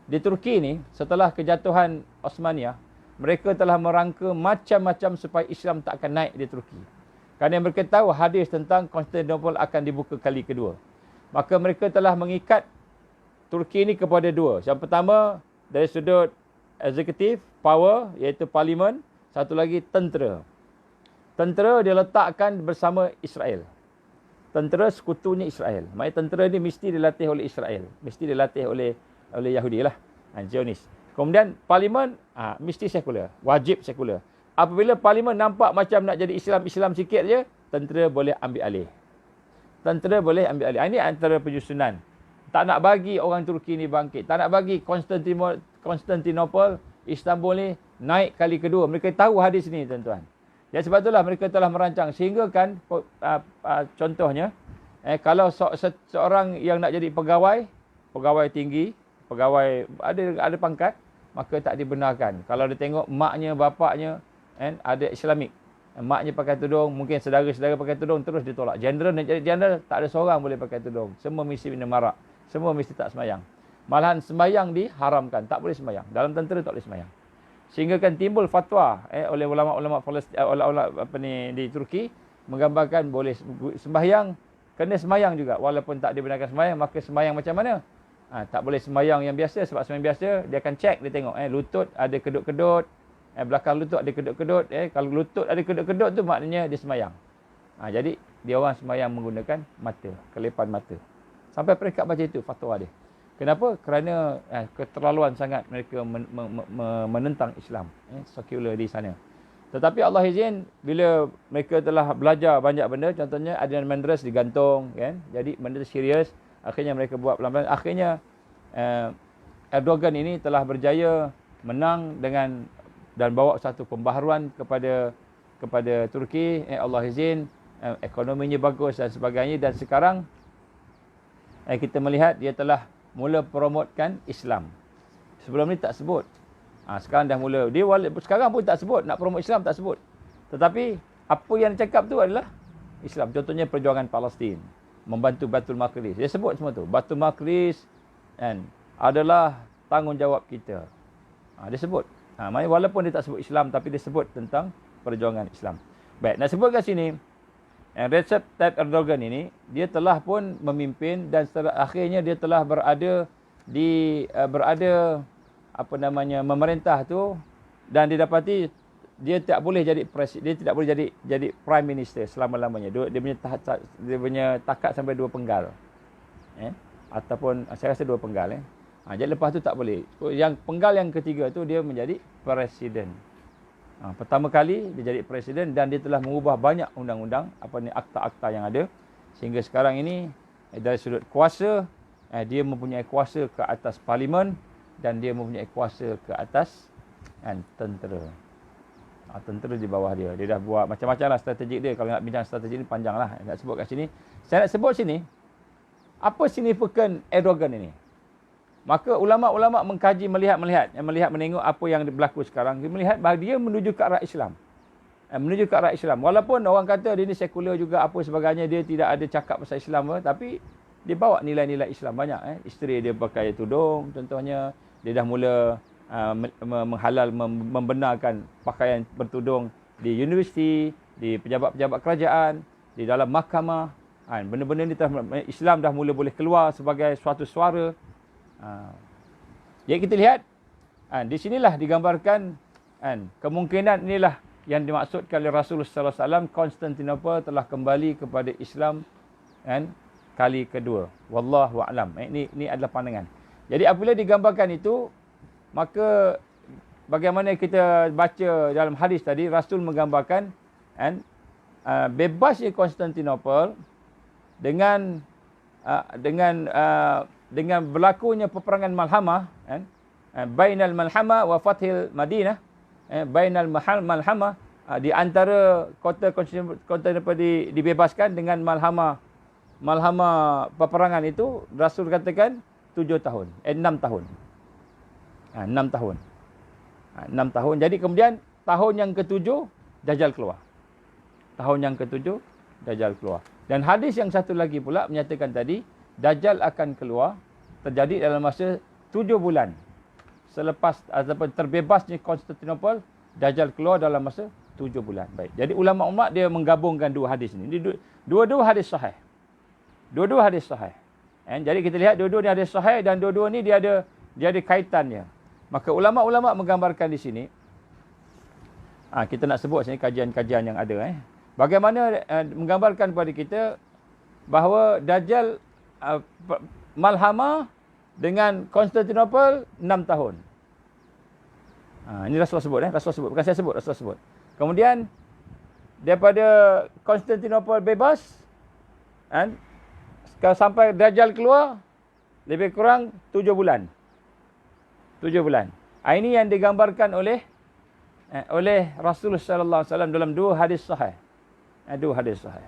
Di Turki ni, setelah kejatuhan Osmaniyah, mereka telah merangka macam-macam supaya Islam tak akan naik di Turki. Kerana mereka tahu hadis tentang Konstantinopel akan dibuka kali kedua. Maka mereka telah mengikat Turki ni kepada dua. Yang pertama, dari sudut eksekutif, power, iaitu parlimen. Satu lagi, tentera. Tentera dia letakkan bersama Israel. Tentera sekutunya Israel. Maksudnya tentera ni mesti dilatih oleh Israel. Mesti dilatih oleh Yahudi lah. Zionis. Kemudian parlimen mesti sekular. Wajib sekular. Apabila parlimen nampak macam nak jadi Islam sikit je, tentera boleh ambil alih. Tentera boleh ambil alih. Ini antara penyusunan. Tak nak bagi orang Turki ni bangkit. Tak nak bagi Konstantinopel, Istanbul ni naik kali kedua. Mereka tahu hadis ni tuan-tuan. Jadi sebab itulah mereka telah merancang. Sehingga kan contohnya, kalau seorang yang nak jadi pegawai tinggi, pegawai ada pangkat, maka tak dibenarkan. Kalau dia tengok maknya, bapaknya ada Islamik, maknya pakai tudung, mungkin saudara-saudara pakai tudung, terus ditolak. Jeneral nak jadi jeneral, tak ada seorang boleh pakai tudung. Semua mesti minum arak. Semua mesti tak sembahyang. Malahan sembahyang diharamkan, tak boleh sembahyang. Dalam tentera tak boleh sembahyang. Sehingga kan timbul fatwa oleh ulama-ulama Palestin, di Turki, menggambarkan boleh sembahyang, kena sembahyang juga. Walaupun tak dibenarkan sembahyang, maka sembahyang macam mana? Tak boleh sembahyang yang biasa. Sebab sembahyang biasa, dia akan cek, dia tengok lutut ada kedut-kedut, belakang lutut ada kedut-kedut. Kalau lutut ada kedut-kedut tu maknanya dia sembahyang. Jadi dia orang sembahyang menggunakan mata, kelipan mata. Sampai peringkat baca itu fatwa dia. Kenapa? Kerana keterlaluan sangat mereka menentang Islam, sekular di sana. Tetapi Allah izin, bila mereka telah belajar banyak benda, contohnya Adnan Menderes digantung, kan? Jadi benda serius. Akhirnya mereka buat pelan-pelan. Akhirnya Erdogan ini telah berjaya menang dengan dan bawa satu pembaharuan kepada Turki. Allah izin, ekonominya bagus dan sebagainya. Dan sekarang kita melihat dia telah mula promotekan Islam. Sebelum ni tak sebut. Sekarang dah mula. Dia sekarang pun tak sebut. Nak promote Islam tak sebut. Tetapi apa yang dia cakap tu adalah Islam. Contohnya perjuangan Palestin. Membantu Baitul Maqdis. Dia sebut semua tu. Baitul Maqdis adalah tanggungjawab kita. Dia sebut. Walaupun dia tak sebut Islam, tapi dia sebut tentang perjuangan Islam. Baik, nak sebut kat sini, Recep Tayyip Erdogan ini, dia telah pun memimpin dan akhirnya dia telah berada memerintah tu, dan didapati dia tak boleh jadi dia tidak boleh jadi prime minister selama-lamanya. Dia punya takat sampai 2 penggal. Ataupun saya rasa 2 penggal. Jadi lepas tu tak boleh. Yang penggal yang ketiga tu dia menjadi presiden. Pertama kali dia jadi presiden dan dia telah mengubah banyak undang-undang, akta-akta yang ada, sehingga sekarang ini dari sudut kuasa, dia mempunyai kuasa ke atas parlimen dan dia mempunyai kuasa ke atas tentera. Tentera di bawah dia. Dia dah buat macam-macam lah strategik dia. Kalau nak bincang strategik ni panjang lah. Nak sebut kat sini. Saya nak sebut sini, apa signifikan Erdogan ini? Maka ulama-ulama mengkaji, melihat menengok apa yang berlaku sekarang. Dia melihat bahawa dia menuju ke arah Islam. Menuju ke arah Islam. Walaupun orang kata dia ni sekular juga apa sebagainya, dia tidak ada cakap pasal Islam, tapi dia bawa nilai-nilai Islam banyak. Isteri dia pakai tudung contohnya. Dia dah mula membenarkan pakaian bertudung di universiti, di pejabat-pejabat kerajaan, di dalam mahkamah. Benda-benda ni Islam dah mula boleh keluar sebagai suatu suara. Jadi kita lihat di sinilah digambarkan kemungkinan inilah yang dimaksudkan oleh Rasulullah sallallahu alaihi wasallam, Konstantinopel telah kembali kepada Islam kali kedua. Wallahu a'lam. Ini adalah pandangan. Jadi apabila digambarkan itu, maka bagaimana kita baca dalam hadis tadi, Rasul menggambarkan bebasnya Konstantinopel dengan berlakunya peperangan Malhamah, bainal Malhamah wa fathil Madinah, bainal Malhamah, di antara kota Konstantinopel dibebaskan dengan Malhamah peperangan itu, Rasul katakan 7 tahun, 6 tahun. 6 tahun. 6 tahun. Jadi kemudian tahun yang ke-7 Dajjal keluar. Tahun yang ke-7 Dajjal keluar. Dan hadis yang satu lagi pula menyatakan tadi, Dajjal akan keluar terjadi dalam masa 7 bulan. Selepas ataupun terbebasnya Konstantinopel, Dajjal keluar dalam masa 7 bulan. Baik. Jadi ulama-ulama dia menggabungkan dua hadis ini. Dua-dua hadis sahih. Dua-dua hadis sahih. Jadi kita lihat dua-dua ni hadis sahih dan dua-dua ni dia ada kaitannya. Maka ulama-ulama menggambarkan di sini, kita nak sebut sini kajian-kajian yang ada. Bagaimana menggambarkan kepada kita bahawa Dajjal Malhamah dengan Konstantinopel 6 tahun. Ini Rasulullah sebut. Rasulullah sebut. Bukan saya sebut, Rasulullah sebut. Kemudian daripada Konstantinopel bebas, sampai Dajjal keluar, lebih kurang 7 bulan. 7 bulan. Ini yang digambarkan oleh Rasulullah sallallahu alaihi wasallam dalam dua hadis sahih. Dua hadis sahih.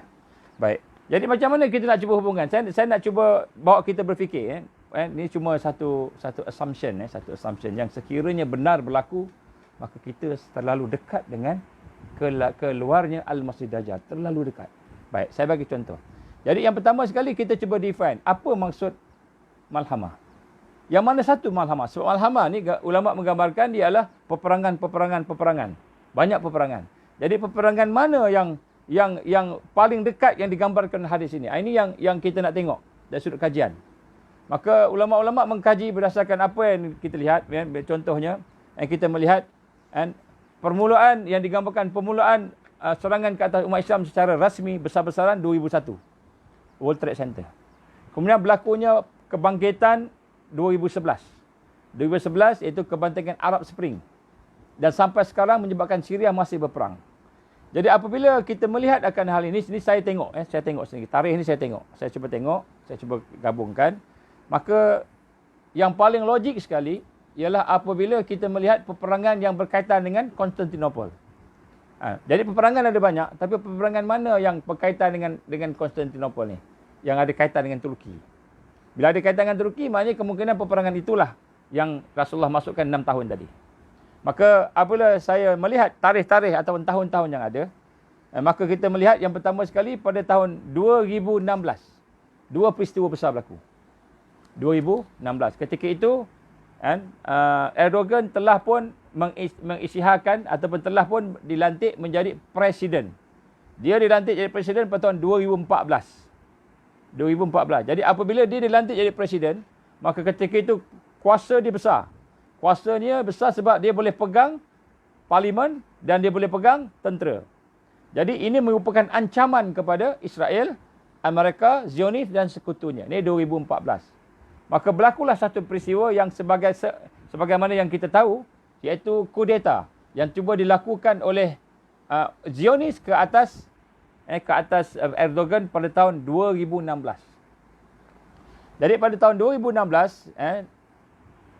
Baik. Jadi macam mana kita nak cuba hubungkan? Saya nak cuba bawa kita berfikir. Ini cuma satu assumption, satu assumption yang sekiranya benar berlaku, maka kita terlalu dekat dengan keluarnya Al-Masih Dajjal. Terlalu dekat. Baik, saya bagi contoh. Jadi yang pertama sekali kita cuba define apa maksud Malhamah. Yang mana satu Malhamah? Sebab Malhamah ni ulama menggambarkan dia adalah peperangan. Banyak peperangan. Jadi peperangan mana yang paling dekat yang digambarkan hadis ini? Ini yang kita nak tengok dari sudut kajian. Maka ulama-ulama mengkaji berdasarkan apa yang kita lihat. Contohnya, kita melihat permulaan yang digambarkan, permulaan serangan ke atas umat Islam secara rasmi besar-besaran 2001. World Trade Center. Kemudian berlakunya kebangkitan 2011. 2011 iaitu kebangkitan Arab Spring. Dan sampai sekarang menyebabkan Syria masih berperang. Jadi apabila kita melihat akan hal ini saya tengok. Saya tengok sendiri. Tarikh ini saya tengok. Saya cuba tengok. Saya cuba gabungkan. Maka yang paling logik sekali, ialah apabila kita melihat peperangan yang berkaitan dengan Konstantinopel. Jadi peperangan ada banyak, tapi peperangan mana yang berkaitan dengan Konstantinopel ni? Yang ada kaitan dengan Turki. Bila ada kaitan dengan Turki, maknanya kemungkinan peperangan itulah yang Rasulullah masukkan 6 tahun tadi. Maka apabila saya melihat tarikh-tarikh ataupun tahun-tahun yang ada, maka kita melihat yang pertama sekali pada tahun 2016. Dua peristiwa besar berlaku. 2016. Ketika itu, Erdogan telah pun mengisytiharkan ataupun telah pun dilantik menjadi presiden. Dia dilantik jadi presiden pada tahun 2014. Jadi apabila dia dilantik jadi presiden, maka ketika itu kuasa dia besar. Kuasanya besar sebab dia boleh pegang parlimen dan dia boleh pegang tentera. Jadi ini merupakan ancaman kepada Israel, Amerika, Zionis dan sekutunya. Ini 2014. Maka berlakulah satu peristiwa yang sebagaimana yang kita tahu, iaitu kudeta yang cuba dilakukan oleh Zionis ke atas Erdogan pada tahun 2016. Jadi pada tahun 2016,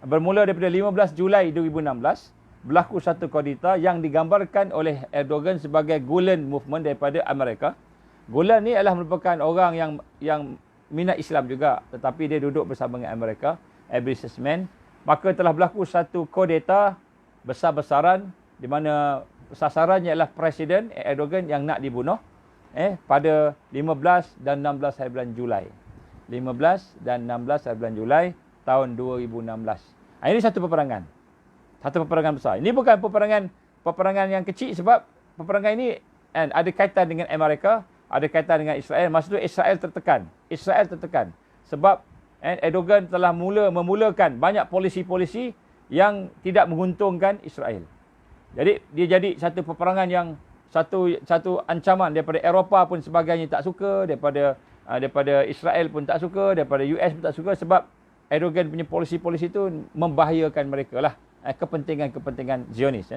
bermula daripada 15 Julai 2016, berlaku satu kudeta yang digambarkan oleh Erdogan sebagai Gulen Movement daripada Amerika. Gulen ni adalah merupakan orang yang minat Islam juga, tetapi dia duduk bersama dengan Amerika, businessman. Maka telah berlaku satu kudeta besar-besaran di mana sasarannya ialah Presiden Erdogan yang nak dibunuh pada 15 dan 16 hari bulan Julai. 15 dan 16 hari bulan Julai tahun 2016. Ini satu peperangan. Satu peperangan besar. Ini bukan peperangan yang kecil sebab peperangan ini ada kaitan dengan Amerika, ada kaitan dengan Israel. Maksud itu Israel tertekan. Sebab Erdogan telah memulakan banyak polisi-polisi yang tidak menguntungkan Israel. Jadi dia jadi satu peperangan yang satu ancaman daripada Eropah pun sebagainya tak suka, daripada Israel pun tak suka, daripada US pun tak suka sebab Erdogan punya polisi-polisi itu membahayakan mereka lah, kepentingan Zionis.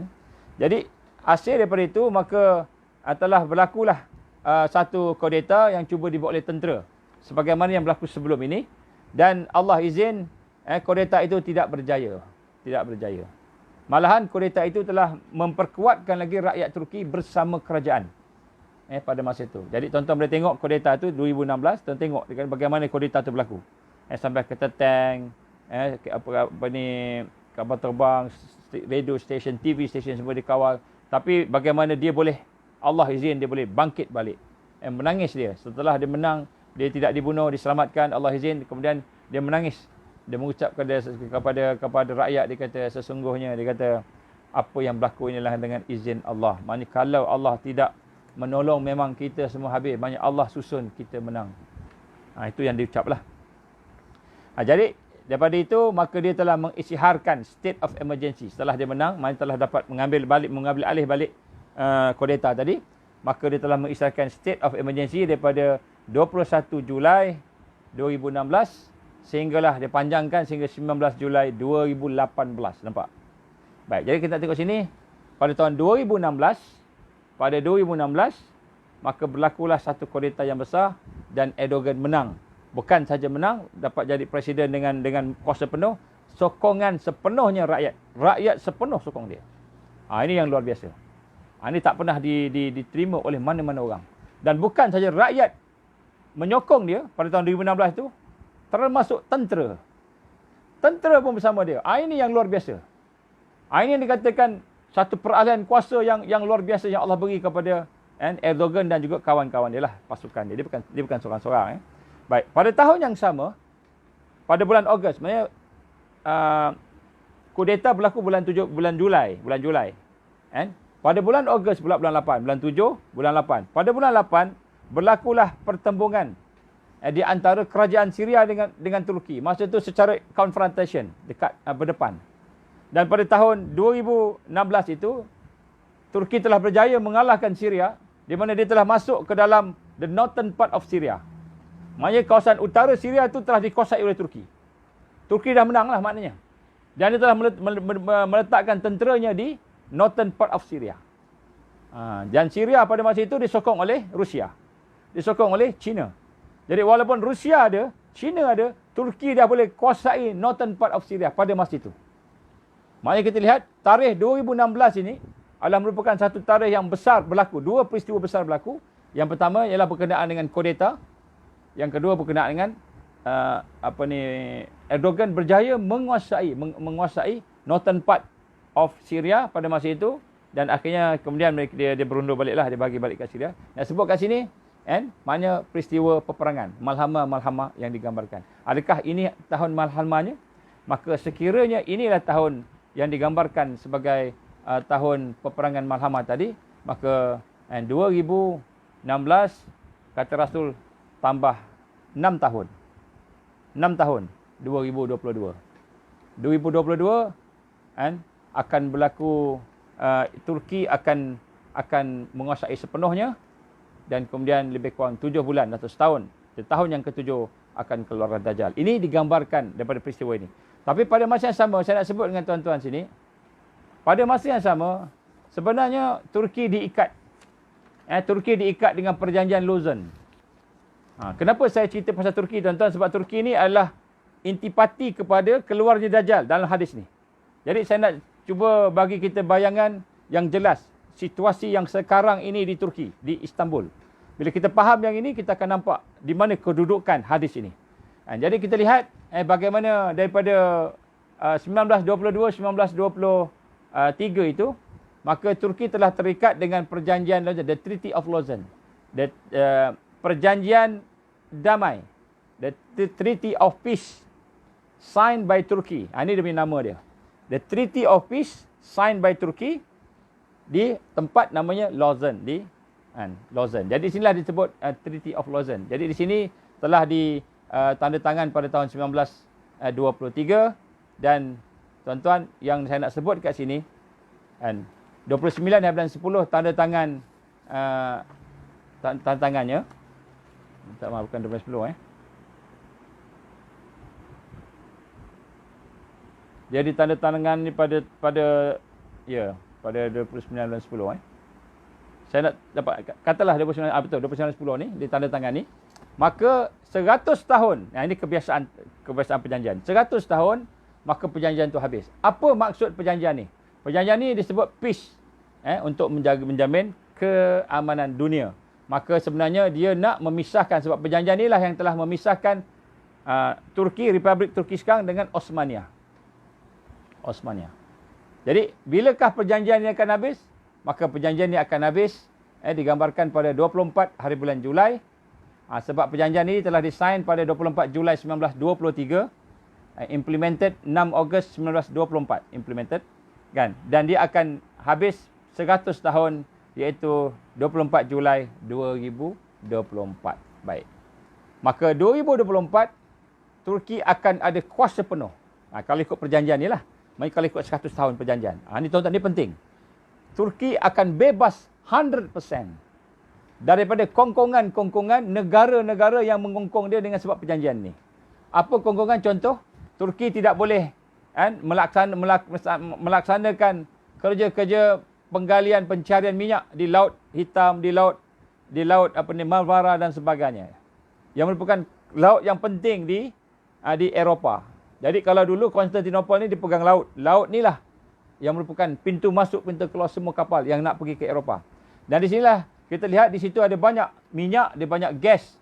Jadi hasil daripada itu maka telah berlakulah satu kudeta yang cuba dibuat oleh tentera sebagaimana yang berlaku sebelum ini, dan Allah izin kudeta itu tidak berjaya. Malahan kudeta itu telah memperkuatkan lagi rakyat Turki bersama kerajaan pada masa itu. Jadi tuan-tuan boleh tengok kudeta itu 2016, tuan tengok bagaimana kudeta itu berlaku. Sampai kereta tank, kapal terbang, radio station, TV station semua dikawal. Tapi bagaimana dia boleh, Allah izin dia boleh bangkit balik. Menangis dia. Setelah dia menang, dia tidak dibunuh, diselamatkan, Allah izin. Kemudian dia menangis. Dia mengucap kepada rakyat, dia kata sesungguhnya, dia kata apa yang berlaku inilah dengan izin Allah. Maksudnya kalau Allah tidak menolong memang kita semua habis. Maksudnya Allah susun kita menang. Itu yang diucaplah. Jadi daripada itu maka dia telah mengisytiharkan state of emergency. Setelah dia menang, maknanya telah dapat mengambil alih balik kudeta tadi, maka dia telah mengisytiharkan state of emergency daripada 21 Julai 2016 sehinggalah dia panjangkan sehingga 19 Julai 2018. Nampak? Baik, jadi kita tengok sini pada tahun 2016 maka berlakulah satu kudeta yang besar dan Erdogan menang. Bukan saja menang, dapat jadi presiden dengan kuasa penuh, sokongan sepenuhnya rakyat. Rakyat sepenuh sokong dia. Ini yang luar biasa. Ini tak pernah diterima oleh mana-mana orang. Dan bukan saja rakyat menyokong dia pada tahun 2016 itu, termasuk tentera. Tentera pun bersama dia. Ini yang luar biasa. Ini yang dikatakan satu peralihan kuasa yang luar biasa yang Allah beri kepada Erdogan dan juga kawan-kawan dia lah, pasukan dia. Dia bukan seorang-seorang. Baik, pada tahun yang sama, pada bulan Ogos, maksudnya kudeta berlaku bulan Julai. Pada bulan Ogos pula bulan 8, bulan 7, bulan 8. Pada bulan 8 berlakulah pertembungan di antara kerajaan Syria dengan Turki. Masa itu secara confrontation, dekat berdepan. Dan pada tahun 2016 itu Turki telah berjaya mengalahkan Syria, di mana dia telah masuk ke dalam the northern part of Syria. Maknanya kawasan utara Syria itu telah dikuasai oleh Turki. Turki dah menang lah maknanya. Dan dia telah meletakkan tenteranya di northern part of Syria. Dan Syria pada masa itu disokong oleh Rusia. Disokong oleh China. Jadi walaupun Rusia ada, China ada, Turki dah boleh kuasai northern part of Syria pada masa itu. Maknanya kita lihat tarikh 2016 ini adalah merupakan satu tarikh yang besar berlaku. Dua peristiwa besar berlaku. Yang pertama ialah berkenaan dengan kudeta. Yang kedua berkenaan dengan Erdogan berjaya menguasai northern part of Syria pada masa itu, dan akhirnya kemudian dia berundur baliklah, dia bagi balik ke Syria. Yang sebut kat sini maknanya peristiwa peperangan, malhama yang digambarkan. Adakah ini tahun malhamanya? Maka sekiranya inilah tahun yang digambarkan sebagai tahun peperangan malhama tadi, maka 2016 kata Rasul tambah 6 tahun. 6 tahun 2022. 2022 akan berlaku, Turki akan menguasai sepenuhnya, dan kemudian lebih kurang 7 bulan atau setahun. Di tahun yang ke-7 akan keluar Dajjal. Ini digambarkan daripada peristiwa ini. Tapi pada masa yang sama, saya nak sebut dengan tuan-tuan sini, pada masa yang sama, sebenarnya Turki diikat. Turki diikat dengan perjanjian Lausanne. Kenapa saya cerita pasal Turki, tuan-tuan? Sebab Turki ni adalah intipati kepada keluarnya Dajjal dalam hadis ni. Jadi saya nak cuba bagi kita bayangan yang jelas situasi yang sekarang ini di Turki, di Istanbul. Bila kita faham yang ini, kita akan nampak di mana kedudukan hadis ini. Jadi kita lihat bagaimana daripada 1922, 1923 itu, maka Turki telah terikat dengan perjanjian Lausanne, the Treaty of Lausanne. Perjanjian damai, the Treaty of Peace signed by Turkey. Ini dia punya nama dia. The Treaty of Peace signed by Turkey di tempat namanya Lausanne, di Lausanne. Jadi sinilah disebut Treaty of Lausanne. Jadi di sini telah ditanda tangan pada tahun 1923, dan tuan-tuan yang saya nak sebut kat sini 29 bulan 10 tanda tangan tanda tangannya. Tak maaf, bukan 12 10 Dia ditandatangan ni pada 29 bulan 10 Saya nak dapat katalah 29 betul 29 10 ni ditandatangan ni. Maka 100 tahun. Ini kebiasaan perjanjian. 100 tahun maka perjanjian tu habis. Apa maksud perjanjian ni? Perjanjian ni disebut peace untuk menjamin keamanan dunia. Maka sebenarnya dia nak memisahkan, sebab perjanjian inilah yang telah memisahkan Turki, Republik Turki sekarang dengan Osmania. Jadi, bilakah perjanjian ini akan habis? Maka perjanjian ini akan habis digambarkan pada 24 hari bulan Julai. Sebab perjanjian ini telah disign pada 24 Julai 1923. Implemented 6 Ogos 1924. Implemented. Kan? Dan dia akan habis 100 tahun, iaitu 24 Julai 2024. Baik. Maka 2024, Turki akan ada kuasa penuh. Kalau ikut perjanjian ni lah. Maksudnya kalau ikut 100 tahun perjanjian. Ini tuan-tuan, ini penting. Turki akan bebas 100% daripada kongkongan negara-negara yang mengongkong dia dengan sebab perjanjian ni. Apa kongkongan? Contoh, Turki tidak boleh melaksanakan kerja-kerja penggalian pencarian minyak di Laut Hitam, di laut Marmara dan sebagainya. Yang merupakan laut yang penting di Eropah. Jadi kalau dulu Konstantinopel ni dipegang laut. Laut ni lah yang merupakan pintu masuk, pintu keluar semua kapal yang nak pergi ke Eropah. Dan di sinilah kita lihat di situ ada banyak minyak, ada banyak gas.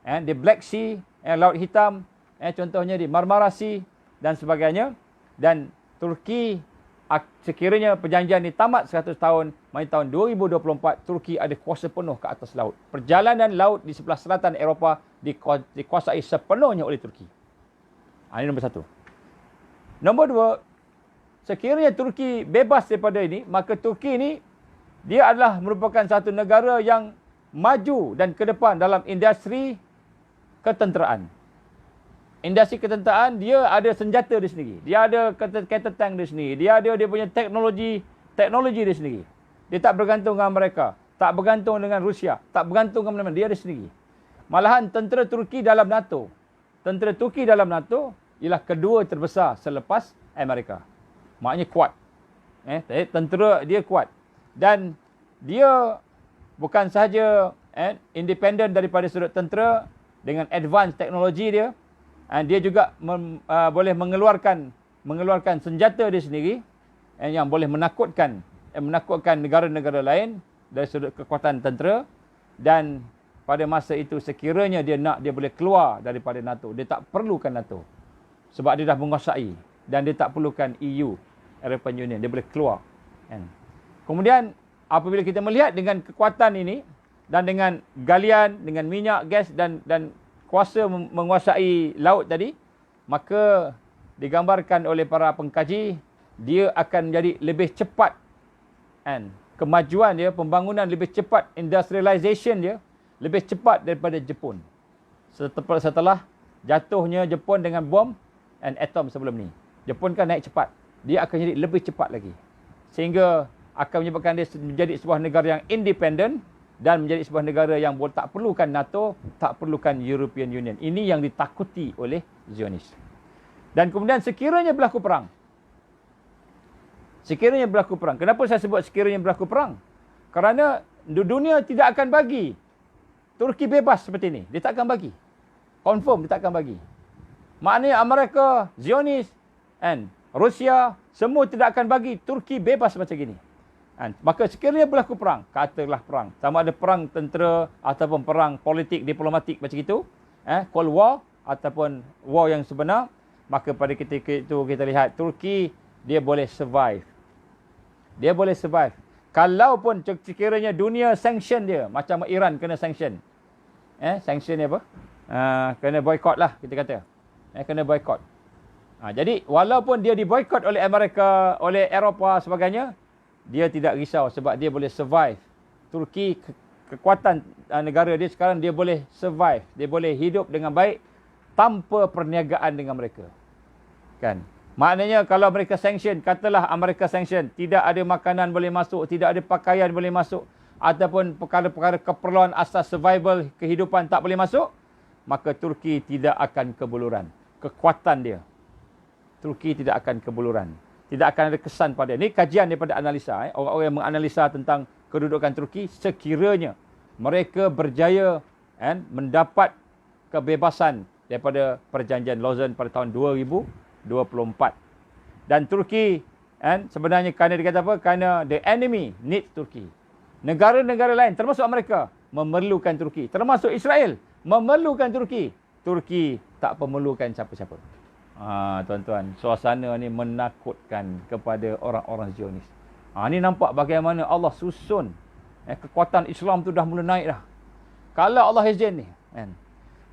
Di Black Sea, Laut Hitam, contohnya di Marmara Sea dan sebagainya. Dan Turki, sekiranya perjanjian ini tamat 100 tahun, tahun 2024, Turki ada kuasa penuh ke atas laut. Perjalanan laut di sebelah selatan Eropah dikuasai sepenuhnya oleh Turki. Ini nombor 1. Nombor 2, sekiranya Turki bebas daripada ini, maka Turki ini dia adalah merupakan satu negara yang maju dan ke depan dalam industri ketenteraan. Industri ketenteraan, dia ada senjata di sendiri. Dia ada kereta tank di sendiri. Dia punya teknologi di sendiri. Dia tak bergantung dengan mereka. Tak bergantung dengan Rusia. Tak bergantung dengan mana-mana. Dia ada sendiri. Malahan tentera Turki dalam NATO. Tentera Turki dalam NATO ialah kedua terbesar selepas Amerika. Maknanya kuat. Tentera dia kuat. Dan dia bukan sahaja independen daripada sudut tentera dengan advance teknologi dia. Dia juga boleh mengeluarkan senjata dia sendiri yang boleh menakutkan negara-negara lain dari sudut kekuatan tentera. Dan pada masa itu sekiranya dia nak, dia boleh keluar daripada NATO. Dia tak perlukan NATO. Sebab dia dah menguasai. Dan dia tak perlukan EU, European Union. Dia boleh keluar. Kan? Kemudian apabila kita melihat dengan kekuatan ini dan dengan galian, dengan minyak, gas dan kuasa menguasai laut tadi, maka digambarkan oleh para pengkaji, dia akan menjadi lebih cepat. Kan? Kemajuan dia, pembangunan lebih cepat, industrialization dia lebih cepat daripada Jepun. Setelah jatuhnya Jepun dengan bom dan atom sebelum ni. Jepun kan naik cepat. Dia akan jadi lebih cepat lagi. Sehingga akan menyebabkan dia menjadi sebuah negara yang independen dan menjadi sebuah negara yang tak perlukan NATO, tak perlukan European Union. Ini yang ditakuti oleh Zionis. Dan kemudian sekiranya berlaku perang. Sekiranya berlaku perang. Kenapa saya sebut sekiranya berlaku perang? Kerana dunia tidak akan bagi Turki bebas seperti ini. Dia tak akan bagi. Confirm dia tak akan bagi. Maknanya Amerika, Zionis, and Rusia, semua tidak akan bagi Turki bebas macam gini. Maka sekiranya berlaku perang, katalah perang, sama ada perang tentera ataupun perang politik, diplomatik macam itu, Cold War ataupun war yang sebenar, maka pada ketika itu kita lihat Turki, dia boleh survive. Dia boleh survive. Kalaupun sekiranya dunia sanction dia, macam Iran kena sanction. Sanction ni apa? Kena boycott lah, kita kata. Kena boycott. Jadi walaupun dia diboycott oleh Amerika, oleh Eropah sebagainya, dia tidak risau sebab dia boleh survive. Turki, kekuatan negara dia sekarang, dia boleh survive. Dia boleh hidup dengan baik tanpa perniagaan dengan mereka. Kan? Maknanya kalau mereka sanction, katalah Amerika sanction, tidak ada makanan boleh masuk, tidak ada pakaian boleh masuk, ataupun perkara-perkara keperluan asas survival, kehidupan tak boleh masuk, maka Turki tidak akan kebuluran. Kekuatan dia. Turki tidak akan kebuluran. Tidak akan ada kesan pada. Ini kajian daripada analisa. Orang-orang yang menganalisa tentang kedudukan Turki, sekiranya mereka berjaya mendapat kebebasan daripada perjanjian Lausanne pada tahun 2024. Dan Turki sebenarnya kerana dia kata apa? Kerana the enemy needs Turki. Negara-negara lain termasuk Amerika memerlukan Turki. Termasuk Israel memerlukan Turki. Turki tak memerlukan siapa-siapa. Tuan-tuan, suasana ni menakutkan kepada orang-orang Zionis. Ni nampak bagaimana Allah susun. Kekuatan Islam tu dah mula naik dah. Kalau Allah izin ni.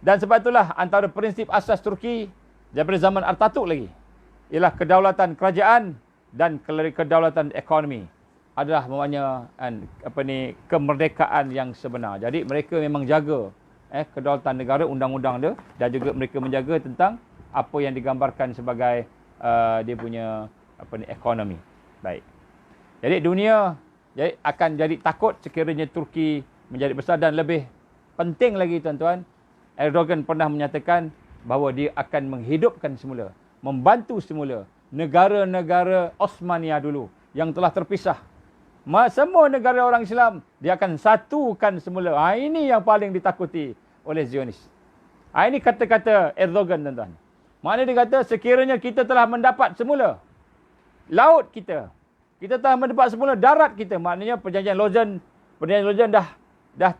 Dan sebab itulah antara prinsip asas Turki daripada zaman Atatürk lagi, ialah kedaulatan kerajaan dan kedaulatan ekonomi adalah maknanya kemerdekaan yang sebenar. Jadi mereka memang jaga kedaulatan negara, undang-undang dia, dan juga mereka menjaga tentang apa yang digambarkan sebagai dia punya ekonomi. Baik. Jadi dunia akan jadi takut sekiranya Turki menjadi besar. Dan lebih penting lagi tuan-tuan, Erdogan pernah menyatakan bahawa dia akan menghidupkan semula, membantu semula negara-negara Osmania dulu yang telah terpisah. Semua negara orang Islam dia akan satukan semula. Ini yang paling ditakuti oleh Zionis. Ini kata-kata Erdogan tuan-tuan. Maknanya dia kata sekiranya kita telah mendapat semula laut kita, kita telah mendapat semula darat kita, maknanya perjanjian Lausanne dah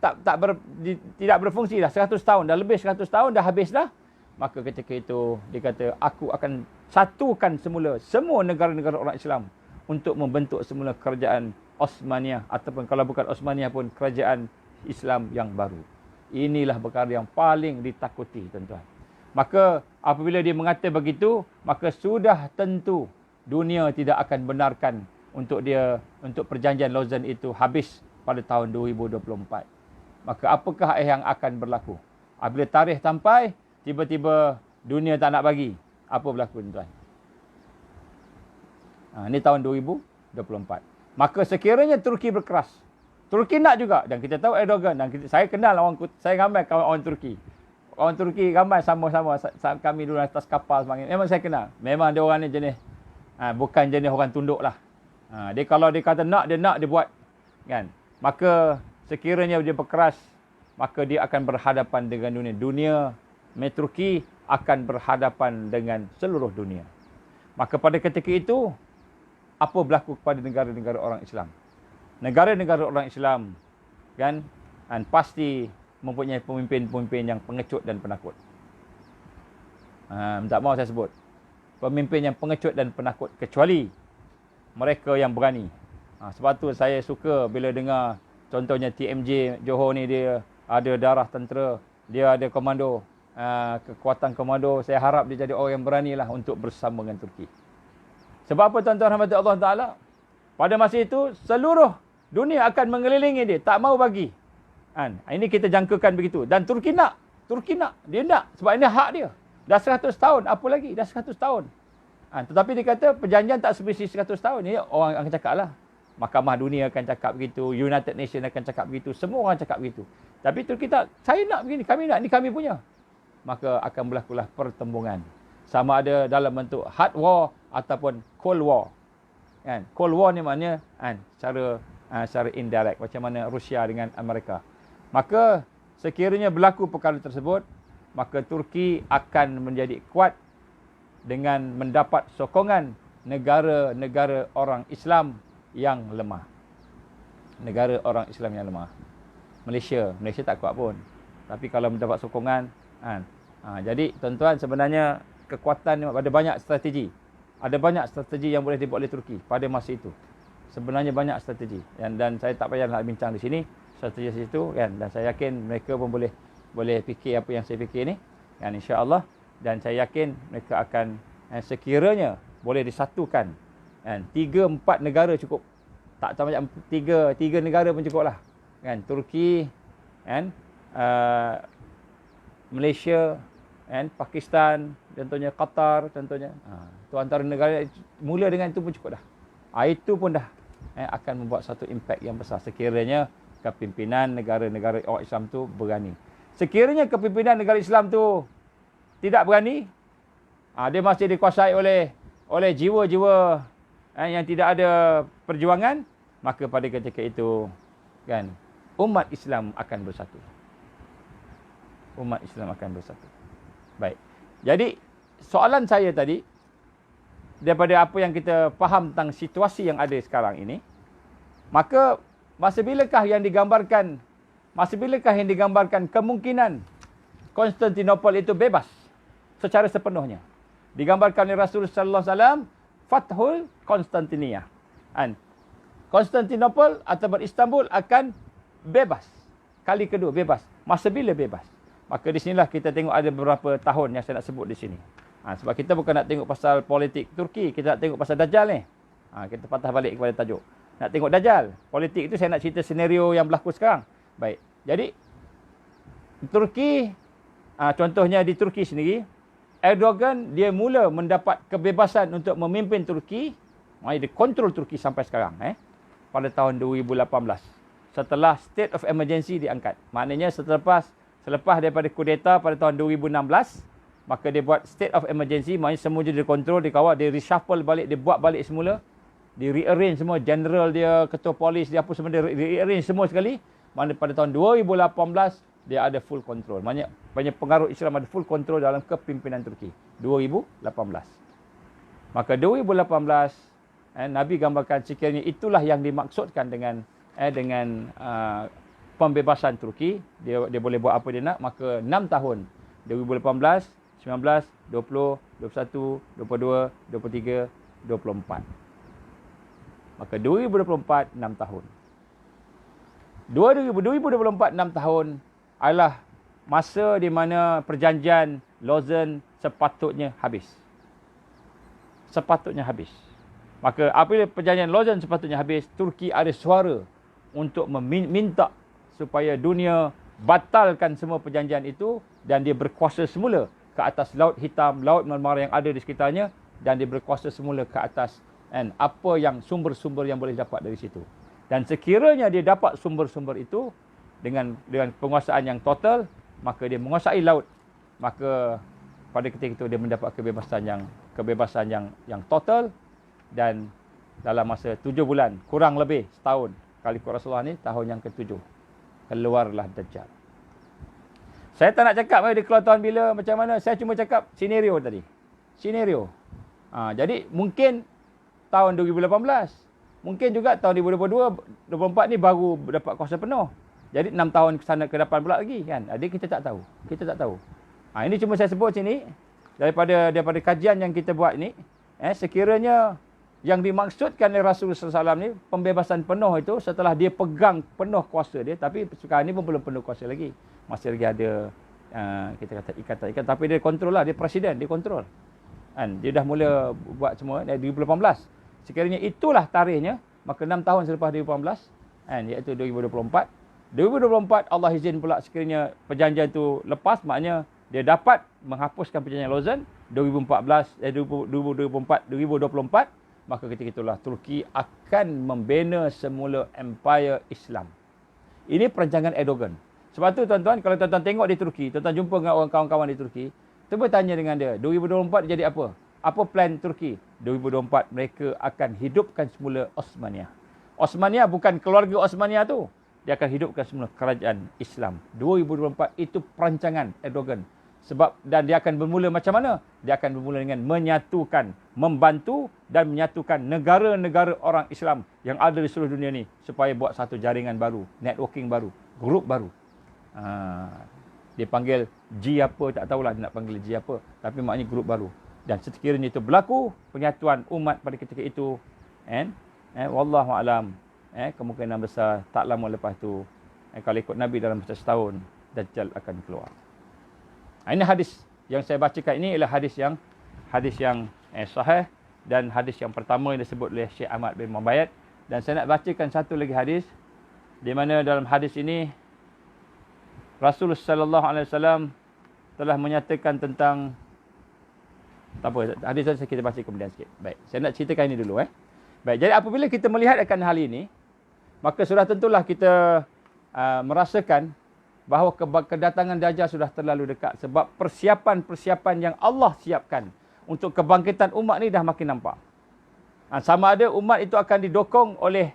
tidak berfungsi dah 100 tahun, dah lebih 100 tahun dah habis dah. Maka ketika itu dia kata aku akan satukan semula semua negara-negara orang Islam untuk membentuk semula kerajaan Osmania, ataupun kalau bukan Osmania pun kerajaan Islam yang baru. Inilah perkara yang paling ditakuti tuan-tuan. Maka apabila dia mengata begitu, maka sudah tentu dunia tidak akan benarkan untuk perjanjian Lausanne itu habis pada tahun 2024. Maka apakah yang akan berlaku? Apabila tarikh sampai, tiba-tiba dunia tak nak bagi, apa berlaku tuan-tuan? Ini tahun 2024. Maka sekiranya Turki berkeras, Turki nak juga, dan kita tahu Erdogan, dan saya kenal saya ramai kawan orang Turki. Orang Turki ramai sama-sama kami dulu atas kapal semangat. Memang saya kenal. Memang dia orang ni jenis bukan jenis orang tunduk lah. Dia kalau dia kata nak, dia buat. Kan? Maka sekiranya dia berkeras, maka dia akan berhadapan dengan dunia. Dunia Turki akan berhadapan dengan seluruh dunia. Maka pada ketika itu, apa berlaku kepada negara-negara orang Islam. Negara-negara orang Islam kan pasti mempunyai pemimpin-pemimpin yang pengecut dan penakut. Tak mahu saya sebut. Pemimpin yang pengecut dan penakut kecuali mereka yang berani. Sebab tu saya suka bila dengar contohnya TMJ Johor ni, dia ada darah tentera, dia ada komando, kekuatan komando. Saya harap dia jadi orang yang beranilah untuk bersama dengan Turki. Sebab apa tuan-tuan rahmat Allah Ta'ala? Pada masa itu seluruh dunia akan mengelilingi dia, tak mau bagi. Ini kita jangkakan begitu. Dan Turki nak. Dia nak. Sebab ini hak dia. Dah 100 tahun. Apa lagi? Dah 100 tahun. Tetapi dia kata perjanjian tak sebersih 100 tahun. Ini orang akan cakap lah. Mahkamah Dunia akan cakap begitu. United Nations akan cakap begitu. Semua orang cakap begitu. Tapi Turki tak. Saya nak begini. Kami nak. Ini kami punya. Maka akan berlakulah pertembungan. Sama ada dalam bentuk hard war ataupun cold war. Cold war ni maknanya secara indirect. Macam mana Rusia dengan Amerika. Maka sekiranya berlaku perkara tersebut, maka Turki akan menjadi kuat dengan mendapat sokongan negara-negara orang Islam yang lemah. Negara orang Islam yang lemah. Malaysia tak kuat pun. Tapi kalau mendapat sokongan, jadi tuan-tuan, sebenarnya kekuatan ada banyak strategi. Ada banyak strategi yang boleh dibuat oleh Turki pada masa itu. Sebenarnya banyak strategi. Dan saya tak payah nak bincang di sini strategi itu kan, dan saya yakin mereka pun boleh fikir apa yang saya fikir ni kan, insya-Allah. Dan saya yakin mereka akan sekiranya boleh disatukan 3-4 negara cukup. Tak macam 3 negara pun cukup lah kan. Turki Malaysia Pakistan, contohnya Qatar, contohnya tu antara negara, mula dengan itu pun cukup dah. Itu pun dah akan membuat satu impak yang besar sekiranya kepimpinan negara-negara orang Islam tu berani. Sekiranya kepimpinan negara Islam tu tidak berani, dia masih dikuasai oleh jiwa-jiwa yang tidak ada perjuangan, maka pada ketika itu kan umat Islam akan bersatu. Umat Islam akan bersatu. Baik. Jadi soalan saya tadi, daripada apa yang kita faham tentang situasi yang ada sekarang ini, maka masa bilakah yang digambarkan kemungkinan Konstantinopel itu bebas secara sepenuhnya? Digambarkan oleh Rasulullah sallallahu alaihi wasallam Fathul Konstantinia. Konstantinopel atau Istanbul akan bebas. Kali kedua bebas. Masa bila bebas? Maka di sinilah kita tengok ada beberapa tahun yang saya nak sebut di sini. Sebab kita bukan nak tengok pasal politik Turki, kita nak tengok pasal Dajjal ni. Kita patah balik kepada tajuk. Nak tengok Dajjal. Politik itu saya nak cerita senario yang berlaku sekarang. Baik. Jadi Turki, contohnya di Turki sendiri, Erdogan dia mula mendapat kebebasan untuk memimpin Turki. Dia kontrol Turki sampai sekarang. Pada tahun 2018. Setelah state of emergency diangkat. Maknanya selepas daripada kudeta pada tahun 2016, maka dia buat state of emergency. Maknanya semua dia kontrol, dikawal, dia reshuffle balik, dia buat balik semula. Dia rearrange semua, general dia, ketua polis dia, apa semua dia rearrange semua sekali. Maknanya pada tahun 2018 dia ada full control. Maknanya pengaruh Islam ada full control dalam kepimpinan Turki. 2018. Maka 2018 Nabi gambarkan sekiranya itulah yang dimaksudkan dengan pembebasan Turki. Dia boleh buat apa dia nak. Maka 6 tahun 2018, 19, 20, 21, 22, 23, 24. Maka 2024, 6 tahun. 2024, 6 tahun adalah masa di mana perjanjian Lausanne sepatutnya habis. Sepatutnya habis. Maka apabila perjanjian Lausanne sepatutnya habis, Turki ada suara untuk meminta supaya dunia batalkan semua perjanjian itu dan dia berkuasa semula ke atas Laut Hitam, Laut Marmara yang ada di sekitarnya, dan dia berkuasa semula ke atas apa yang sumber-sumber yang boleh dapat dari situ. Dan sekiranya dia dapat sumber-sumber itu dengan penguasaan yang total, maka dia menguasai laut, maka pada ketika itu dia mendapat kebebasan yang total. Dan dalam masa 7 bulan, kurang lebih setahun, kali Rasulullah ni tahun yang ke-7, keluarlah Dajjal. Saya tak nak cakap dia keluar tahun bila, macam mana. Saya cuma cakap senario tadi. Senario. Jadi mungkin tahun 2018. Mungkin juga tahun 2022, 24 ni baru dapat kuasa penuh. Jadi 6 tahun ke sana ke depan pula lagi kan. Jadi kita tak tahu. Kita tak tahu. Ini cuma saya sebut sini daripada kajian yang kita buat ni, sekiranya yang dimaksudkan oleh Rasulullah SAW ni pembebasan penuh itu setelah dia pegang penuh kuasa dia, tapi sekarang ni pun belum penuh kuasa lagi. Masih lagi ada kita kata ikatan, tapi dia kontrol lah, dia presiden, dia kontrol. Kan? Dia dah mula buat semua dari 2018. Sekiranya itulah tarikhnya, maka 6 tahun selepas 2018, iaitu 2024. 2024 Allah izin pula sekiranya perjanjian itu lepas, maknanya dia dapat menghapuskan perjanjian Lausanne 2024, maka ketika itulah Turki akan membina semula empire Islam. Ini perancangan Erdogan. Sebab tu tuan-tuan, kalau tuan-tuan tengok di Turki, tuan-tuan jumpa dengan orang kawan-kawan di Turki, cuba tanya dengan dia, 2024 jadi apa? Apa plan Turki? 2024 mereka akan hidupkan semula Osmania. Osmania bukan keluarga Osmania tu. Dia akan hidupkan semula kerajaan Islam. 2024 itu perancangan Erdogan. Sebab dan dia akan bermula macam mana? Dia akan bermula dengan menyatukan, membantu dan menyatukan negara-negara orang Islam yang ada di seluruh dunia ni supaya buat satu jaringan baru, networking baru, grup baru. Dia panggil G apa, tak tahulah dia nak panggil G apa, tapi maknanya grup baru. Dan sekiranya itu berlaku, penyatuan umat pada ketika itu, wallahu alam, kemungkinan besar tak lama lepas tu, kalau ikut Nabi dalam masa setahun, Dajjal akan keluar. Ini hadis yang saya bacakan ini ialah hadis yang sahih dan hadis yang pertama yang disebut oleh Syekh Ahmad bin Mubayyad. Dan saya nak bacakan satu lagi hadis di mana dalam hadis ini Rasulullah sallallahu alaihi wasallam telah menyatakan tentang hadis saya kita baca kemudian sikit. Baik, saya nak ceritakan ini dulu Baik, jadi apabila kita melihat akan hal ini, maka sudah tentulah kita merasakan bahawa kedatangan Dajjal sudah terlalu dekat, sebab persiapan-persiapan yang Allah siapkan untuk kebangkitan umat ni dah makin nampak. Sama ada umat itu akan didokong oleh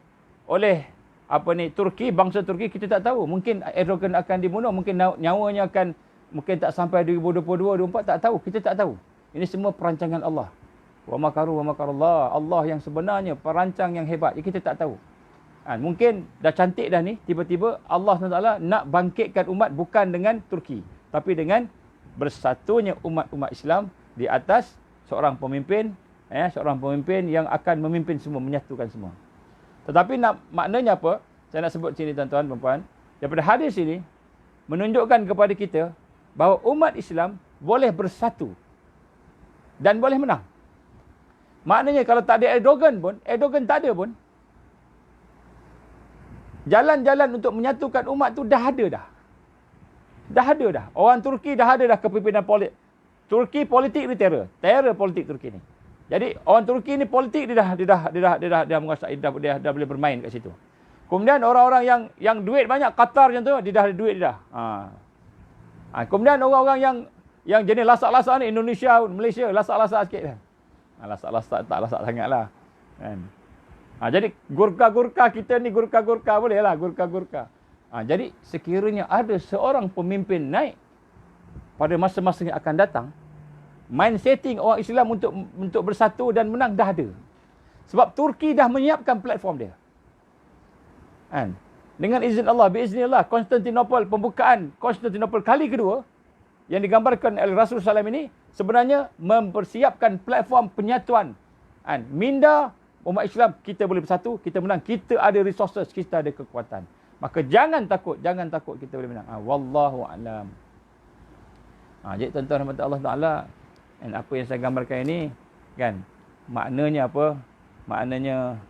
Turki, bangsa Turki, kita tak tahu. Mungkin Erdogan akan dibunuh, mungkin nyawanya mungkin tak sampai 2022, 2024, tak tahu. Kita tak tahu. Ini semua perancangan Allah. Wa makaru wa makarallah. Allah yang sebenarnya perancang yang hebat. Kita tak tahu. Mungkin dah cantik dah ni, tiba-tiba Allah SWT nak bangkitkan umat bukan dengan Turki, tapi dengan bersatunya umat-umat Islam di atas seorang pemimpin yang akan memimpin semua, menyatukan semua. Tetapi maknanya apa? Saya nak sebut sini tuan-tuan dan puan. Daripada hadis ini menunjukkan kepada kita bahawa umat Islam boleh bersatu dan boleh menang. Maknanya kalau tak ada Erdogan tak ada pun, jalan-jalan untuk menyatukan umat tu dah ada dah. Dah ada dah. Orang Turki dah ada dah kepimpinan politik. Turki politik ni terror. Terror politik Turki ni. Jadi orang Turki ni politik dia dah menguasai, dia dah boleh bermain kat situ. Kemudian orang-orang yang duit banyak, Qatar macam tu, dia dah ada duit dia dah. Kemudian orang-orang yang jenis lasak-lasak ni, Indonesia, Malaysia, lasak-lasak sikit dah. Lasak-lasak tak lasak sangatlah. Kan? Jadi Gurkha kita ni Gurkha boleh lah, Gurkha. Jadi sekiranya ada seorang pemimpin naik pada masa-masa yang akan datang, mindsetting orang Islam untuk bersatu dan menang dah ada. Sebab Turki dah menyiapkan platform dia. Dengan izin Allah, biiznillah, pembukaan Konstantinopel kali kedua yang digambarkan oleh Rasulullah SAW ini sebenarnya mempersiapkan platform penyatuan. Minda umat Islam, kita boleh bersatu, kita menang, kita ada resources, kita ada kekuatan. Maka jangan takut kita boleh menang. Wallahu a'lam. Jadi tuan-tuan rahmat Allah Taala, apa yang saya gambarkan ini kan, maknanya apa? Maknanya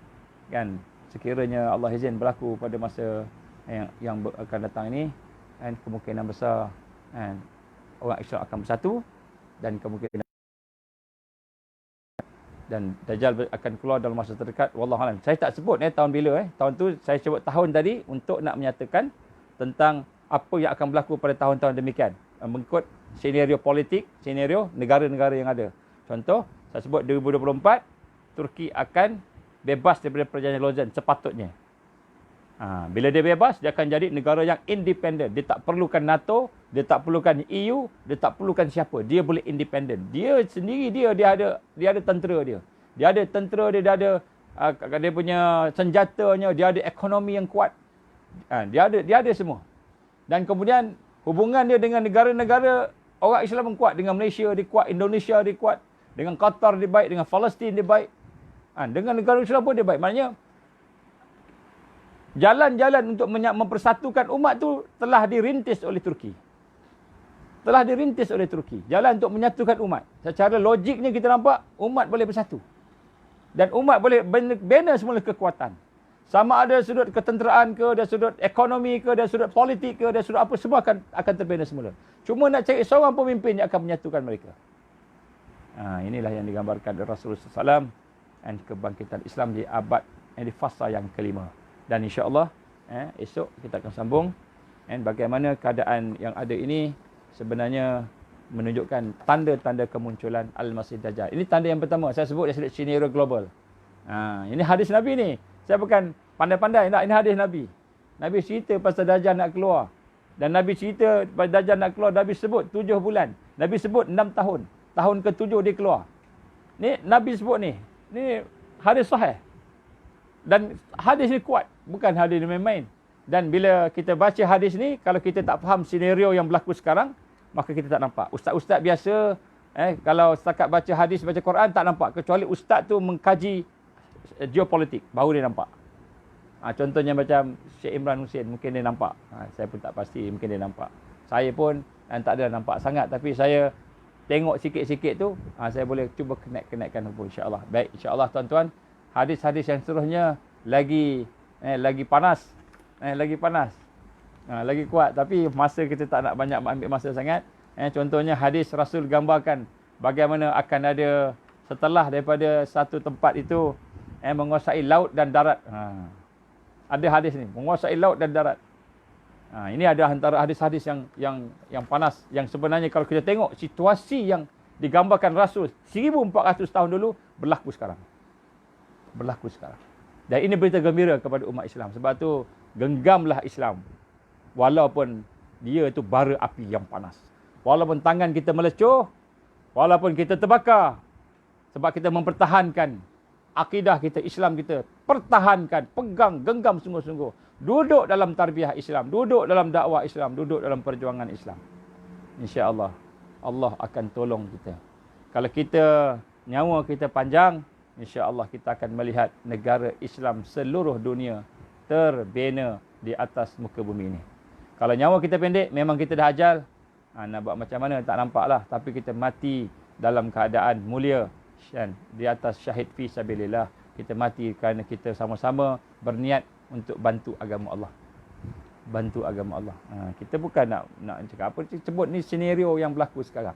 kan, sekiranya Allah izin berlaku pada masa yang akan datang ini, kan, kemungkinan besar kan, orang Islam akan bersatu dan kemungkinan dan Dajjal akan keluar dalam masa terdekat. Wallahualam. Saya tak sebut tahun bila tahun tu saya sebut tahun tadi untuk nak menyatakan tentang apa yang akan berlaku pada tahun-tahun demikian, mengikut senario politik, senario negara-negara yang ada. Contoh, saya sebut 2024 Turki akan bebas daripada perjanjian Lausanne sepatutnya. Bila dia bebas, dia akan jadi negara yang independen. Dia tak perlukan NATO, dia tak perlukan EU, dia tak perlukan siapa. Dia boleh independen. Dia sendiri dia ada tentera dia. dia ada tentera, dia ada dia punya senjatanya, dia ada ekonomi yang kuat. Dia ada semua. Dan kemudian hubungan dia dengan negara-negara orang Islam yang kuat. Dengan Malaysia dia kuat, Indonesia dia kuat, dengan Qatar dia baik, dengan Palestin dia baik. Dengan negara Islam pun dia baik. Maknanya jalan-jalan untuk mempersatukan umat tu telah dirintis oleh Turki. Telah dirintis oleh Turki. Jalan untuk menyatukan umat. Secara logiknya kita nampak umat boleh bersatu. Dan umat boleh bina semula kekuatan. Sama ada sudut ketenteraan ke, dari sudut ekonomi ke, dari sudut politik ke, dari sudut apa, semua akan terbina semula. Cuma nak cari seorang pemimpin yang akan menyatukan mereka. Inilah yang digambarkan oleh Rasulullah SAW dan kebangkitan Islam di abad di fasa yang kelima. Dan insya-Allah esok kita akan sambung bagaimana keadaan yang ada ini sebenarnya menunjukkan tanda-tanda kemunculan Al-Masih Dajjal. Ini tanda yang pertama. Saya sebut dari sudut scenario global. Ini hadis Nabi ni. Saya bukan pandai-pandai. Ini hadis Nabi. Nabi cerita pasal Dajjal nak keluar. Dan Nabi cerita pasal Dajjal nak keluar. Nabi sebut 7 bulan. Nabi sebut 6 tahun. Tahun ke-7 dia keluar. Ni Nabi sebut ni. Ni hadis sahih. Dan hadis ni kuat. Bukan hadis ni main-main. Dan bila kita baca hadis ni, kalau kita tak faham senario yang berlaku sekarang, maka kita tak nampak. Ustaz-ustaz biasa, kalau setakat baca hadis, baca Quran, tak nampak. Kecuali ustaz tu mengkaji geopolitik, baru dia nampak. Contohnya macam Syekh Imran Hussein, mungkin dia nampak. Saya pun tak pasti, mungkin dia nampak. Saya pun tak ada nampak sangat. Tapi saya tengok sikit-sikit tu, saya boleh cuba connect-connectkan hubung, insya-Allah. Baik, insya-Allah tuan-tuan, hadis-hadis yang seterusnya lagi panas. Lagi panas. Lagi kuat. Tapi masa kita tak nak banyak ambil masa sangat. Contohnya hadis Rasul gambarkan bagaimana akan ada setelah daripada satu tempat itu menguasai laut dan darat. Ada hadis ni, menguasai laut dan darat. Ini ada antara hadis-hadis yang panas, yang sebenarnya kalau kita tengok situasi yang digambarkan Rasul 1400 tahun dulu berlaku sekarang. Berlaku sekarang. Dan ini berita gembira kepada umat Islam. Sebab tu genggamlah Islam. Walaupun dia itu bara api yang panas. Walaupun tangan kita melecuh, walaupun kita terbakar. Sebab kita mempertahankan akidah kita, Islam kita. Pertahankan, pegang, genggam sungguh-sungguh. Duduk dalam tarbiyah Islam. Duduk dalam dakwah Islam. Duduk dalam perjuangan Islam. InsyaAllah, Allah akan tolong kita. Kalau kita, nyawa kita panjang, InsyaAllah kita akan melihat negara Islam seluruh dunia terbina di atas muka bumi ini. Kalau nyawa kita pendek, memang kita dah ajal. Nak buat macam mana, tak nampak lah. Tapi kita mati dalam keadaan mulia. Dan di atas syahid fi sabilillah. Kita mati kerana kita sama-sama berniat untuk bantu agama Allah. Bantu agama Allah. Kita bukan nak cakap apa. Sebut ni senario yang berlaku sekarang.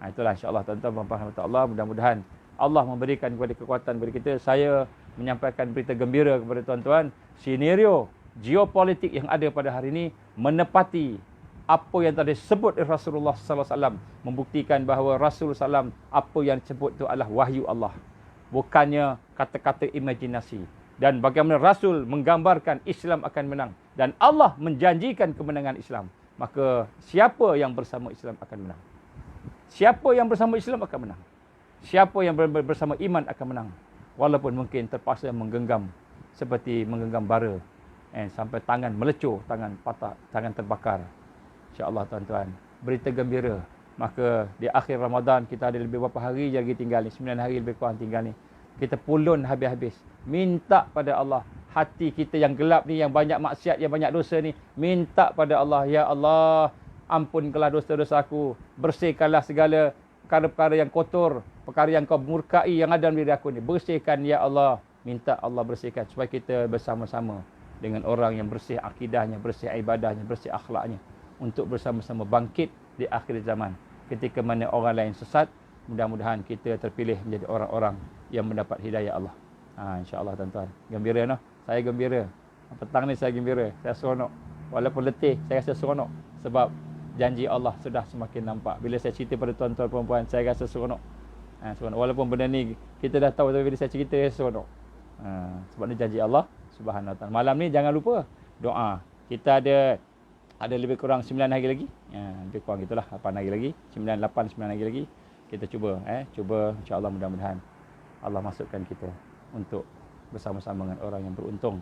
Itulah insyaAllah tuan-tuan, Allah, mudah-mudahan Allah memberikan kepada kekuatan kepada kita. Saya menyampaikan berita gembira kepada tuan-tuan. Senario geopolitik yang ada pada hari ini menepati apa yang tadi sebut Rasulullah sallallahu alaihi wasallam, membuktikan bahawa Rasulullah SAW apa yang disebut itu adalah wahyu Allah, bukannya kata-kata imajinasi. Dan bagaimana Rasul menggambarkan Islam akan menang dan Allah menjanjikan kemenangan Islam, maka siapa yang bersama Islam akan menang. Siapa yang bersama Islam akan menang. Siapa yang bersama iman akan menang. Walaupun mungkin terpaksa menggenggam seperti menggenggam bara. Sampai tangan melecur, tangan patah, tangan terbakar. InsyaAllah tuan-tuan, berita gembira. Maka di akhir Ramadan kita ada lebih berapa hari lagi tinggal ni. 9 hari lebih kurang tinggal ni. Kita pulun habis-habis. Minta pada Allah. Hati kita yang gelap ni, yang banyak maksiat, yang banyak dosa ni. Minta pada Allah. Ya Allah, ampunkanlah dosa-dosa aku. Bersihkanlah segala perkara-perkara yang kotor, perkara yang kau murkai yang ada dalam diri aku ni. Bersihkan ya Allah. Minta Allah bersihkan supaya kita bersama-sama dengan orang yang bersih akidahnya, bersih ibadahnya, bersih akhlaknya, untuk bersama-sama bangkit di akhir zaman. Ketika mana orang lain sesat, mudah-mudahan kita terpilih menjadi orang-orang yang mendapat hidayah Allah. InsyaAllah tuan-tuan. Gembira noh. Saya gembira. Petang ni saya gembira. Saya seronok. Walaupun letih, saya rasa seronok. Sebab janji Allah sudah semakin nampak. Bila saya cerita pada tuan-tuan perempuan, saya rasa seronok. Seronok. Walaupun benda ni kita dah tahu, tapi bila saya cerita, saya seronok. Sebab ni janji Allah Subhanahu Wa Taala. Malam ni jangan lupa doa. Kita ada lebih kurang 9 hari lagi. Lebih kurang gitulah, 8 hari lagi. 9 hari lagi. Kita cuba. Cuba insya-Allah mudah-mudahan. Allah masukkan kita untuk bersama-sama dengan orang yang beruntung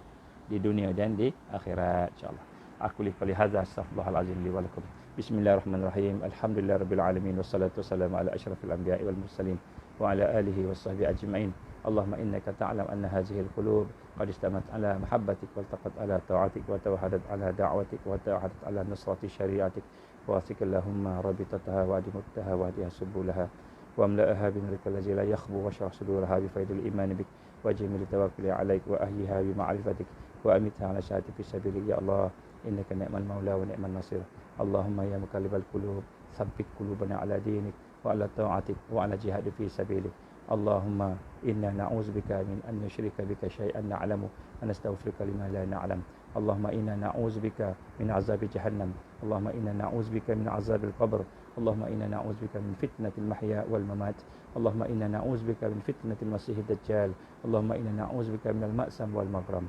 di dunia dan di akhirat insyaallah. Aku li hadza astaghfirullahalazim li wa lakum. Bismillahirrahmanirrahim. Alhamdulillahirabbil alamin wassalatu wassalamu ala asyrafil anbiya'i wal mursalin wa ala alihi washabbihi ajma'in. Allahumma innaka ta'lam anna hadhihi al-qulub qad istamat ala mahabbatik wa taqat ala ta'atik wa tawahadat ala da'watik wa tawahadat ala nusrati syari'atik wa asik Allahumma rabitataha wa adimuttaha wa adiha subulaha wa amla'aha bi nurika allazi la yakhbu wa shrah suduraha bi faidil iman bik wa jamil tawakkuli alaik wa ahyiha bi ma'rifatik wa amitha ala syahati fi sabilik ya Allah innaka ni'mal maula wa ni'mal nasir. Allahumma ya muqallibal qulub tsabbit qulubana ala dinik wa ala ta'atik wa ala jihadi fi sabilik. Allahumma inna na'udzubika min an nusyrika bika syai'an na'lamu wa nastaghfiruka lima la na'lam. Allahumma inna na'udzubika min azabi jahannam. Allahumma inna na'udzubika min azabil qabr. Allahumma inna na'udzubika min fitnatil mahya wal mamat. Allahumma inna na'udzubika min fitnatil masiihid dajjal. Allahumma inna na'udzubika minal ma'sam wal maghram.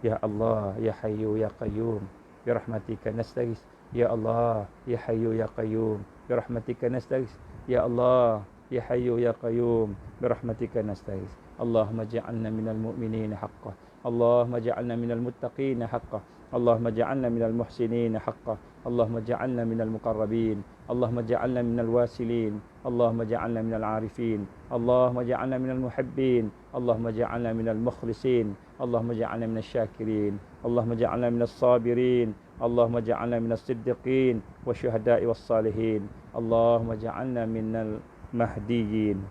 Ya Allah, ya Hayyu ya Qayyum, bi rahmatika nastaghis. Ya Allah, ya Hayyu ya Qayyum, bi rahmatika nastaghis. Ya Allah, ya Hayyu ya Qayyum, bi rahmatika nastaghis. Allahumma ja'alna minal mu'minina haqqan. Allahumma ja'alna minal muttaqina haqqan. Allahumma ja'alna minal muhsinina haqqan. Allahumma ja'alna minal muqarrabin. Allahumma ja'alna minal wasilin. Allahumma ja'alna minal arifin. Allahumma ja'alna minal muhibbin. Allahumma ja'alna minal mukhlisin. Allahumma ja'alna minasy syakirin. Allahumma ja'alna minas sabirin. Allahumma ja'alna minas siddiqin wasyuhada'i was salihin. Allahumma ja'alna minal mahdiyin.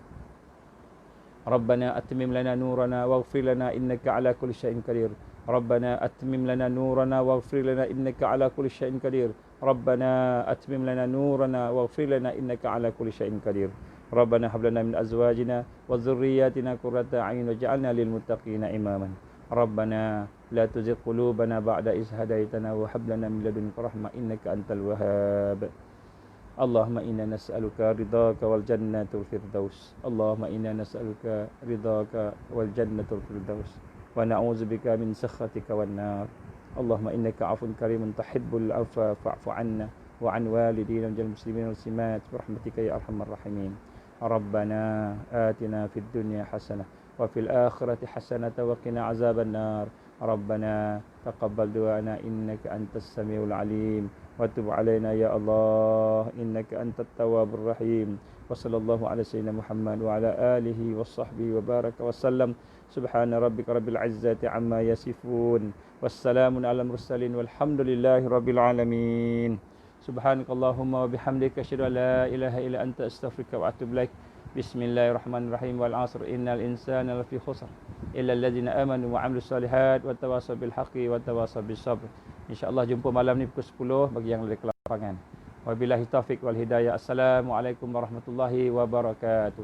Rabbana atmim lana nurana waghfir lana innaka ala kulli syai'in qadir. Rabbana atmim lana nurana waghfir lana innaka ala kulli syai'in qadir. Rabbana atmim lana nurana waghfir lana innaka ala kulli syai'in qadir. Rabbana hab lana min azwajina wa dhurriyyatina qurrata a'yun waj'alna lil muttaqina imaman. Rabbana la tuzigh qulubana ba'da idh hadaytana wa hab lana min ladunka rahmah innaka antal wahhab. Allahumma inna nas'aluka ridhaka wal jannatul firdaus. Allahumma inna nas'aluka ridhaka wal jannatul firdaus wa na'udzubika min sakhatika wan nar. Allahumma innaka 'afuwun karimun tuhibbul 'afwa fa'fu 'anna wa 'an walidina wal muslimin wal muslimat bi rahmatika ya arhamar rahimin. Rabbana atina fid dunya hasanah wa fil akhirati hasanah wa qina 'adzaban nar. Rabbana taqabbal du'ana innaka antas samiul 'alim wa tub 'alaina ya Allah innaka antat tawwabur rahim. Wa sallallahu ala sayyidina Muhammad wa ala alihi wa sahbihi wa baraka wa sallam. Subhana rabbika rabbil 'izzati 'amma yasifun. Wassalamun ala mursalin walhamdulillahi rabbil alamin. Subhanakallahumma wa bihamdika asyhadu an la ilaha illa anta astaghfiruka wa atubu ilaik. Bismillahirrahmanirrahim. Wal 'asr innal insana lafi khusr illa alladzina amanu wa 'amilus solihat wa tawasaw bil haqqi wa tawasaw bis sabr. Insyaallah jumpa malam ni pukul 10 bagi yang ada kelapangan. Wabillahi taufik wal hidayah. Assalamualaikum warahmatullahi wabarakatuh.